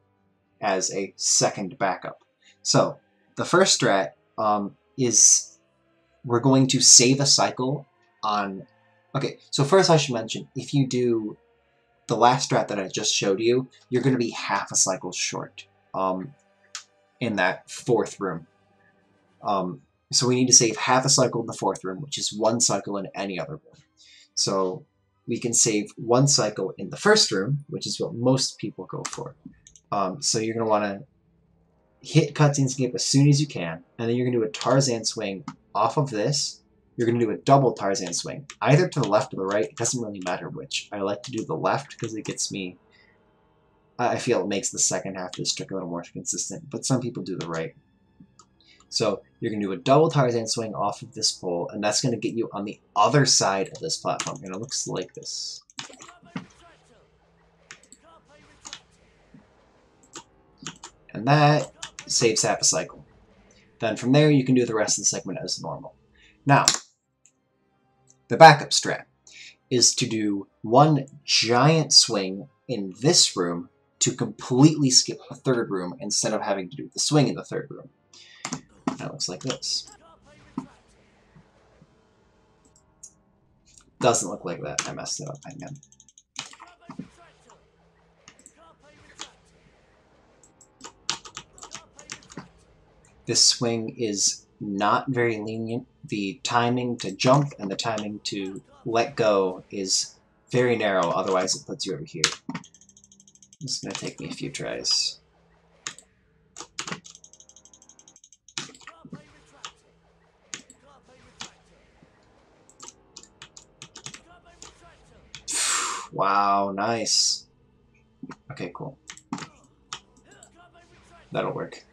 as a second backup. So the first strat is we're going to save a cycle on... Okay, so first I should mention, if you do the last strat that I just showed you, you're going to be half a cycle short in that 4th room. So we need to save half a cycle in the 4th room, which is 1 cycle in any other room. So we can save 1 cycle in the 1st room, which is what most people go for. So you're going to want to hit cutscene skip as soon as you can, and then you're going to do a Tarzan swing off of this. You're going to do a double Tarzan swing, either to the left or the right. It doesn't really matter which. I like to do the left because it gets me... I feel it makes the second half of this trick a little more consistent, but some people do the right. So you're going to do a double Tarzan swing off of this pole, and that's going to get you on the other side of this platform, and it looks like this. And that saves half a cycle. Then from there, you can do the rest of the segment as normal. Now, the backup strat is to do 1 giant swing in this room to completely skip the 3rd room instead of having to do the swing in the 3rd room. That looks like this. Doesn't look like that. I messed it up. Hang on. This swing is not very lenient. The timing to jump and the timing to let go is very narrow, otherwise it puts you over here. This is going to take me a few tries. Wow, nice. Okay, cool. That'll work.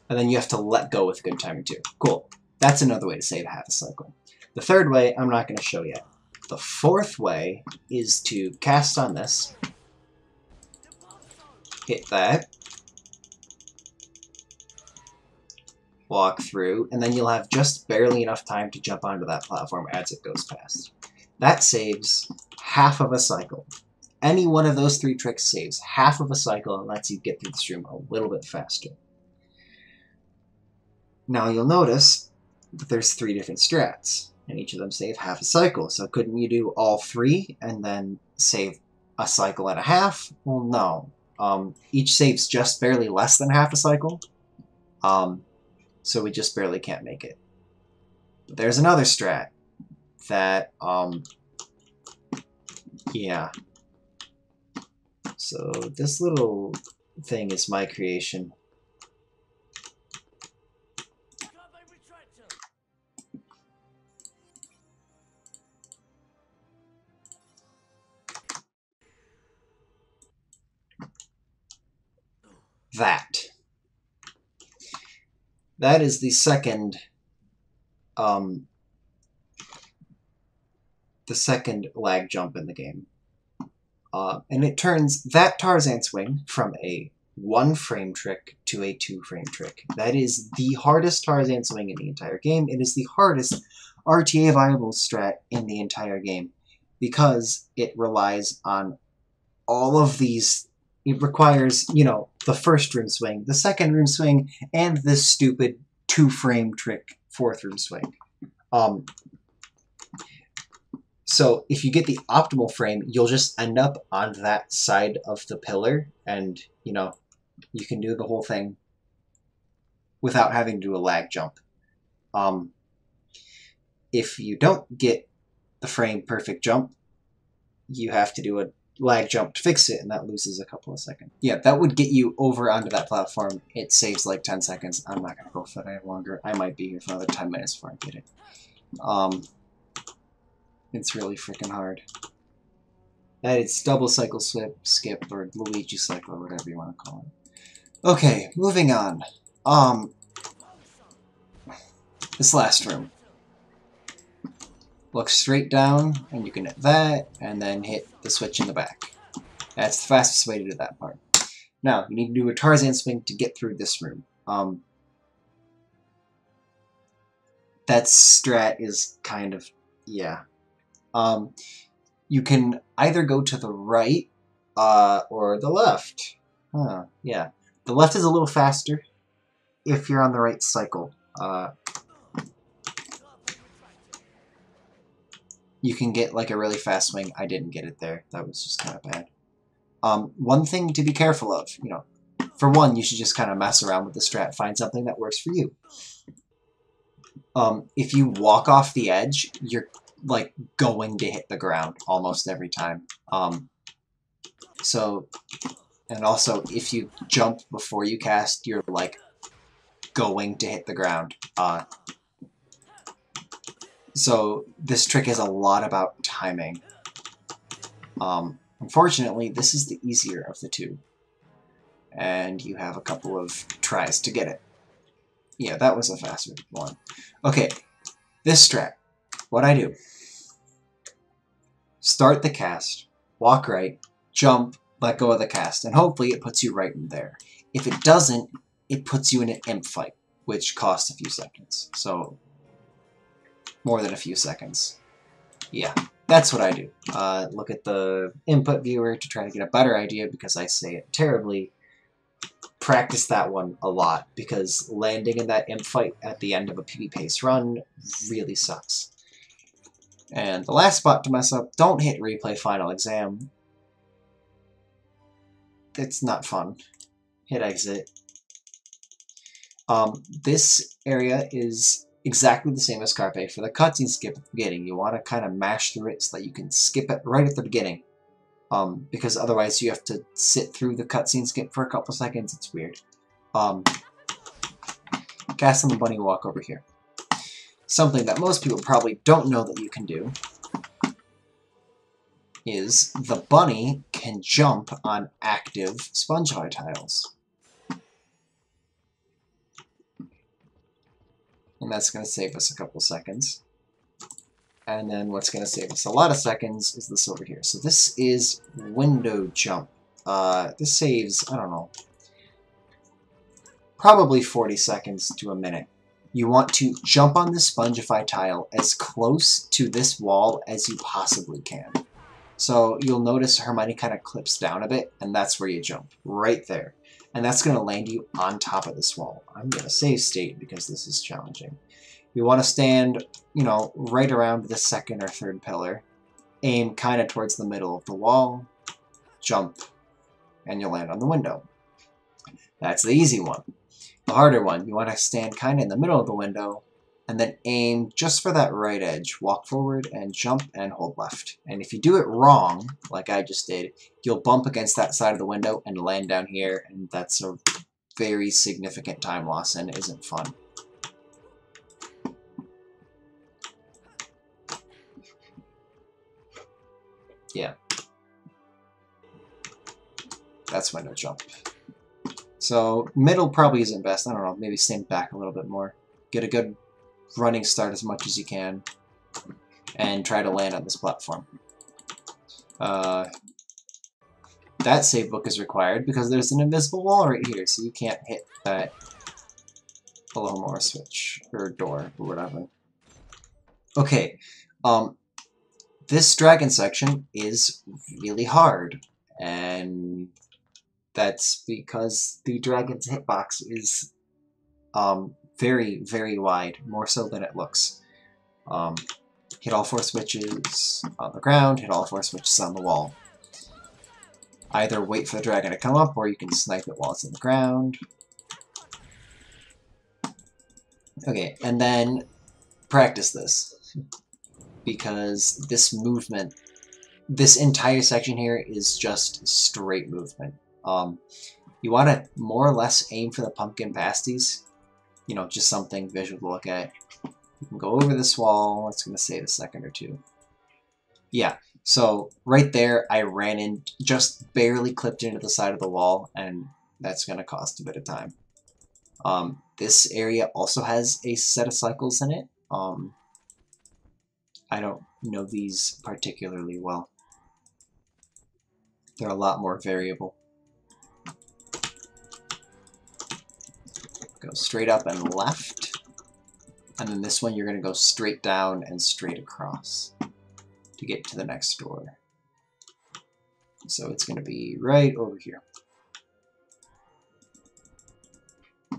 And then you have to let go with good timing too. Cool. That's another way to save half a cycle. The third way, I'm not going to show yet. The fourth way is to cast on this, hit that, walk through, and then you'll have just barely enough time to jump onto that platform as it goes past. That saves half of a cycle. Any one of those 3 tricks saves half of a cycle and lets you get through this room a little bit faster. Now you'll notice that there's 3 different strats, and each of them save half a cycle. So couldn't you do all 3 and then save a cycle and a half? Well, no. Each saves just barely less than half a cycle, so we just barely can't make it. But there's another strat that, yeah. So this little thing is my creation. That is the second lag jump in the game. And it turns that Tarzan swing from a 1-frame trick to a 2-frame trick. That is the hardest Tarzan swing in the entire game. It is the hardest RTA viable strat in the entire game because it relies on all of these. It requires, you know, the first room swing, the second room swing, and this stupid 2-frame trick 4th room swing. So if you get the optimal frame, you'll just end up on that side of the pillar, and, you know, you can do the whole thing without having to do a lag jump. If you don't get the frame perfect jump, you have to do a lag jump to fix it, and that loses a couple of seconds. Yeah, that would get you over onto that platform. It saves like 10 seconds. I'm not going to go for that any longer. I might be here for another 10 minutes before I get it. It's really freaking hard. That is double cycle skip, or Luigi cycle, or whatever you want to call it. Okay, moving on. This last room. Look straight down, and you can hit that, and then hit the switch in the back. That's the fastest way to do that part. Now, you need to do a Tarzan swing to get through this room. That strat is kind of, yeah. You can either go to the right, or the left. Yeah. The left is a little faster if you're on the right cycle. You can get like a really fast swing. I didn't get it there. That was just kind of bad. One thing to be careful of, you know, for one, you should just kind of mess around with the strat, find something that works for you. If you walk off the edge, you're like going to hit the ground almost every time. And also if you jump before you cast, you're like going to hit the ground. So this trick is a lot about timing. Unfortunately, this is the easier of the two. And you have a couple of tries to get it. Yeah, that was a faster one. Okay, this strat. What I do. Start the cast, walk right, jump, let go of the cast, and hopefully it puts you right in there. If it doesn't, it puts you in an imp fight, which costs a few seconds. So, more than a few seconds. Yeah, that's what I do. Look at the input viewer to try to get a better idea because I say it terribly. Practice that one a lot because landing in that imp fight at the end of a PvP-pace run really sucks. And the last spot to mess up, don't hit replay final exam. It's not fun. Hit exit. This area is exactly the same as Carpe. For the cutscene skip at the beginning, you want to kind of mash through it so that you can skip it right at the beginning. Because otherwise you have to sit through the cutscene skip for a couple seconds. It's weird. Cast on the bunny walk over here. Something that most people probably don't know that you can do is the bunny can jump on active sponge art tiles. And that's going to save us a couple seconds. And then what's going to save us a lot of seconds is this over here. So this is window jump. This saves, I don't know, probably 40 seconds to a minute. You want to jump on the Spongify tile as close to this wall as you possibly can. So you'll notice Hermione kind of clips down a bit, and that's where you jump, right there. And that's going to land you on top of this wall. I'm going to save state because this is challenging. You want to stand, you know, right around the second or third pillar, aim kind of towards the middle of the wall, jump, and you'll land on the window. That's the easy one. The harder one, you want to stand kind of in the middle of the window, and then aim just for that right edge. Walk forward and jump and hold left. And if you do it wrong, like I just did, you'll bump against that side of the window and land down here, and that's a very significant time loss and isn't fun. Yeah. That's window jump. So middle probably isn't best. I don't know, maybe stand back a little bit more. Get a good running start as much as you can, and try to land on this platform. That save book is required because there's an invisible wall right here, so you can't hit that Alohomora switch, or door, or whatever. Okay, this dragon section is really hard, and that's because the dragon's hitbox is very, very wide, more so than it looks. Hit all 4 switches on the ground, hit all 4 switches on the wall. Either wait for the dragon to come up, or you can snipe it while it's in the ground. Okay, and then practice this. Because this movement, this entire section here is just straight movement. You want to more or less aim for the pumpkin pasties. You know, just something visual to look at. You can go over this wall. It's going to save a second or two. Yeah, so right there, I ran in, just barely clipped into the side of the wall, and that's going to cost a bit of time. This area also has a set of cycles in it. I don't know these particularly well. They're a lot more variable. Go straight up and left. And then this one you're going to go straight down and straight across to get to the next door. So it's going to be right over here.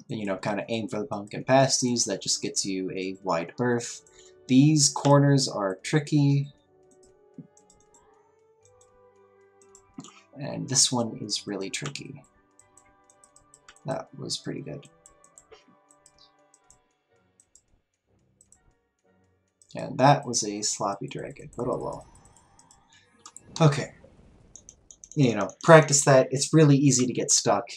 And, you know, kind of aim for the pumpkin pasties. That just gets you a wide berth. These corners are tricky. And this one is really tricky. That was pretty good. And that was a sloppy dragon, but oh well. Okay. You know, practice that. It's really easy to get stuck.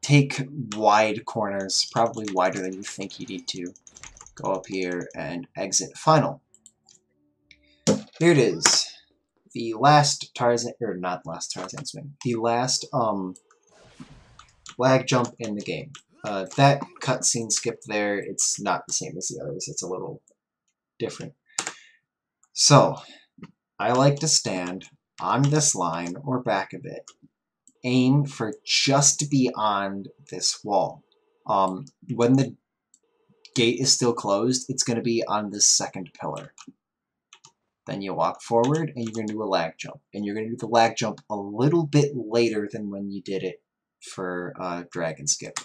Take wide corners, probably wider than you think you need to. Go up here and exit final. Here it is. The last Tarzan, or not last Tarzan swing. The last lag jump in the game. That cutscene skip there, it's not the same as the others. It's a little different. So, I like to stand on this line or back a bit. Aim for just beyond this wall. When the gate is still closed, it's going to be on this second pillar. Then you walk forward, and you're going to do a lag jump. And you're going to do the lag jump a little bit later than when you did it for Dragon Skip.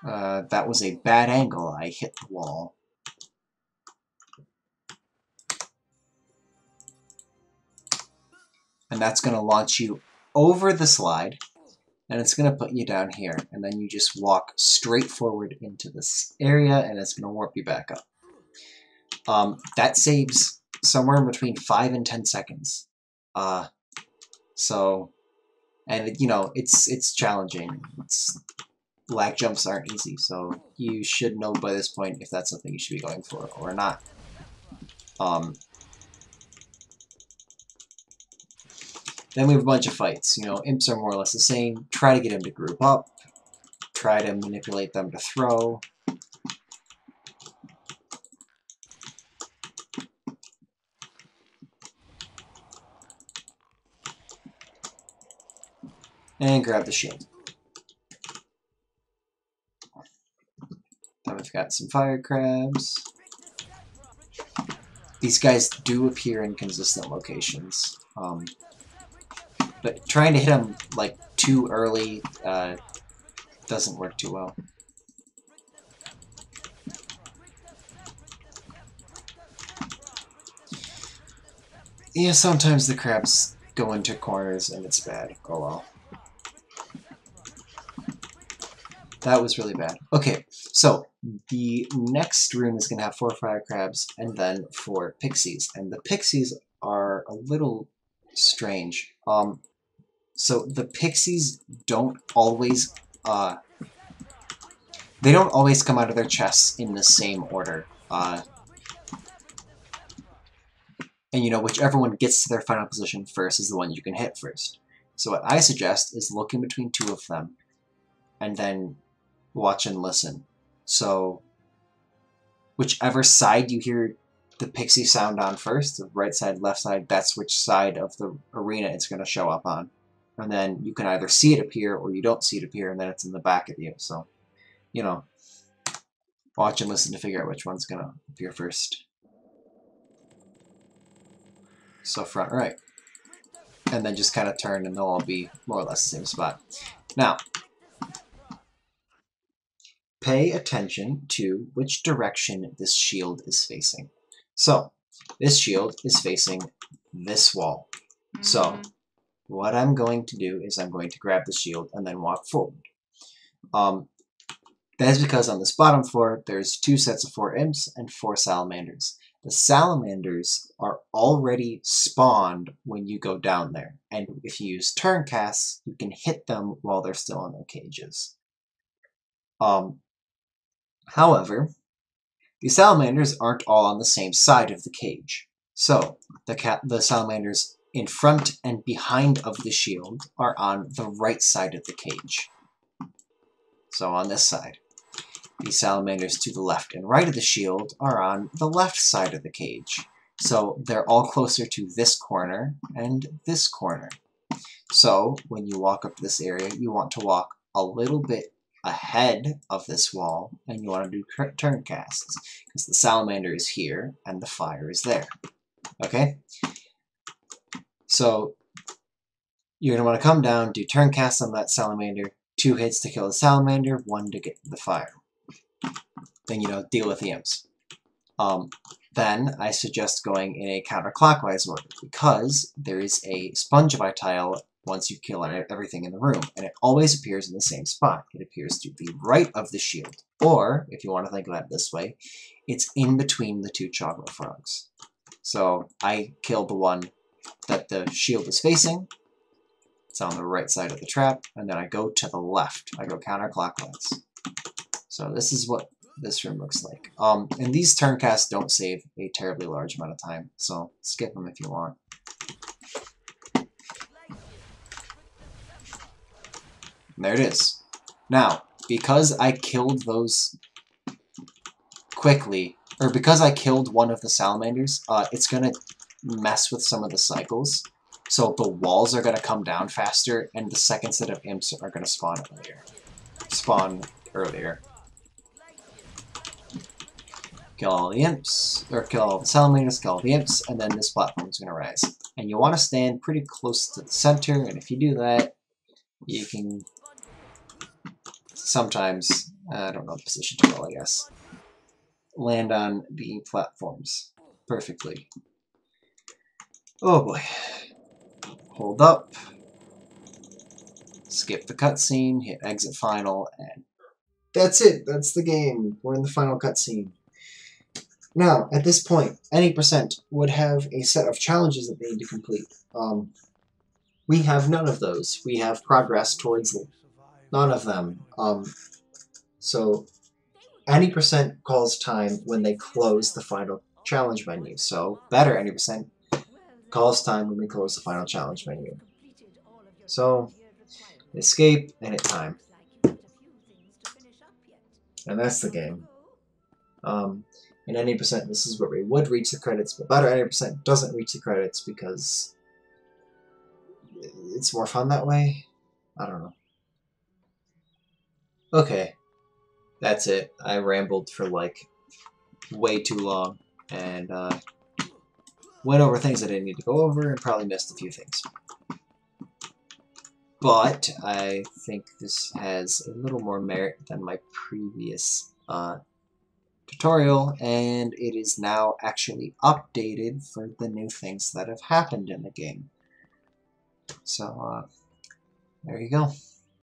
That was a bad angle. I hit the wall. And that's going to launch you over the slide. and it's going to put you down here, and then you just walk straight forward into this area, and it's going to warp you back up. That saves somewhere between 5 and 10 seconds. So, and you know, it's challenging. Lag jumps aren't easy, so you should know by this point if that's something you should be going for or not. Then we have a bunch of fights. You know, imps are more or less the same. Try to get them to group up. Try to manipulate them to throw. And grab the shield. Then we've got some fire crabs. These guys do appear in consistent locations. But trying to hit them, like, too early doesn't work too well. Yeah, sometimes the crabs go into corners and it's bad. Oh well. That was really bad. Okay, so the next room is going to have 4 fire crabs and then 4 pixies. And the pixies are a little strange. So the pixies don't always they don't always come out of their chests in the same order. And you know, whichever one gets to their final position first is the one you can hit first. So what I suggest is look in between 2 of them and then watch and listen. So whichever side you hear the pixie sound on first, the right side, left side, that's which side of the arena it's going to show up on. And then you can either see it appear or you don't see it appear, and then it's in the back of you. So, you know, watch and listen to figure out which one's going to appear first. So front right. And then just kind of turn and they'll all be more or less the same spot. Now, pay attention to which direction this shield is facing. So, this shield is facing this wall. So, what I'm going to do is I'm going to grab the shield and then walk forward. That is because on this bottom floor, there's 2 sets of 4 imps and 4 salamanders. The salamanders are already spawned when you go down there, and if you use turn casts, you can hit them while they're still in their cages. However, the salamanders aren't all on the same side of the cage. So, the salamanders in front and behind of the shield are on the right side of the cage. So on this side. The salamanders to the left and right of the shield are on the left side of the cage. So they're all closer to this corner and this corner. So when you walk up this area, you want to walk a little bit ahead of this wall, and you want to do turn casts, because the salamander is here and the fire is there. Okay? So you're going to want to come down, do turn casts on that salamander, 2 hits to kill the salamander, 1 to get the fire. Then, you know, deal with the imps. Then I suggest going in a counterclockwise order, because there is a Spongify tile once you kill everything in the room, and it always appears in the same spot. It appears to the right of the shield, or, if you want to think of that this way, it's in between the 2 chocolate frogs. So I killed the one that the shield is facing. It's on the right side of the trap, and then I go to the left. I go counterclockwise. So this is what this room looks like. And these turn casts don't save a terribly large amount of time, so skip them if you want. And there it is. Now, because I killed those quickly, or because I killed one of the salamanders, it's going to mess with some of the cycles. So the walls are going to come down faster, and the second set of imps are going to spawn earlier. Kill all the imps, or kill all the salamanders, kill all the imps, and then this platform is going to rise. And you want to stand pretty close to the center, and if you do that, you can sometimes, I don't know the position too well, I guess, land on the platforms perfectly. Oh boy. Hold up. skip the cutscene, hit exit final, and that's it. That's the game. We're in the final cutscene. Now, at this point, any percent would have a set of challenges that they need to complete. We have none of those. We have progress towards none of them. So, any percent calls time when they close the final challenge menu. So, better any percent calls time when we close the final challenge menu. So, escape and hit time. And that's the game. In any percent, this is where we would reach the credits, but better any percent doesn't reach the credits because it's more fun that way. I don't know. Okay, that's it. I rambled for like way too long and went over things I didn't need to go over and probably missed a few things. But I think this has a little more merit than my previous tutorial, and it is now actually updated for the new things that have happened in the game. So, there you go.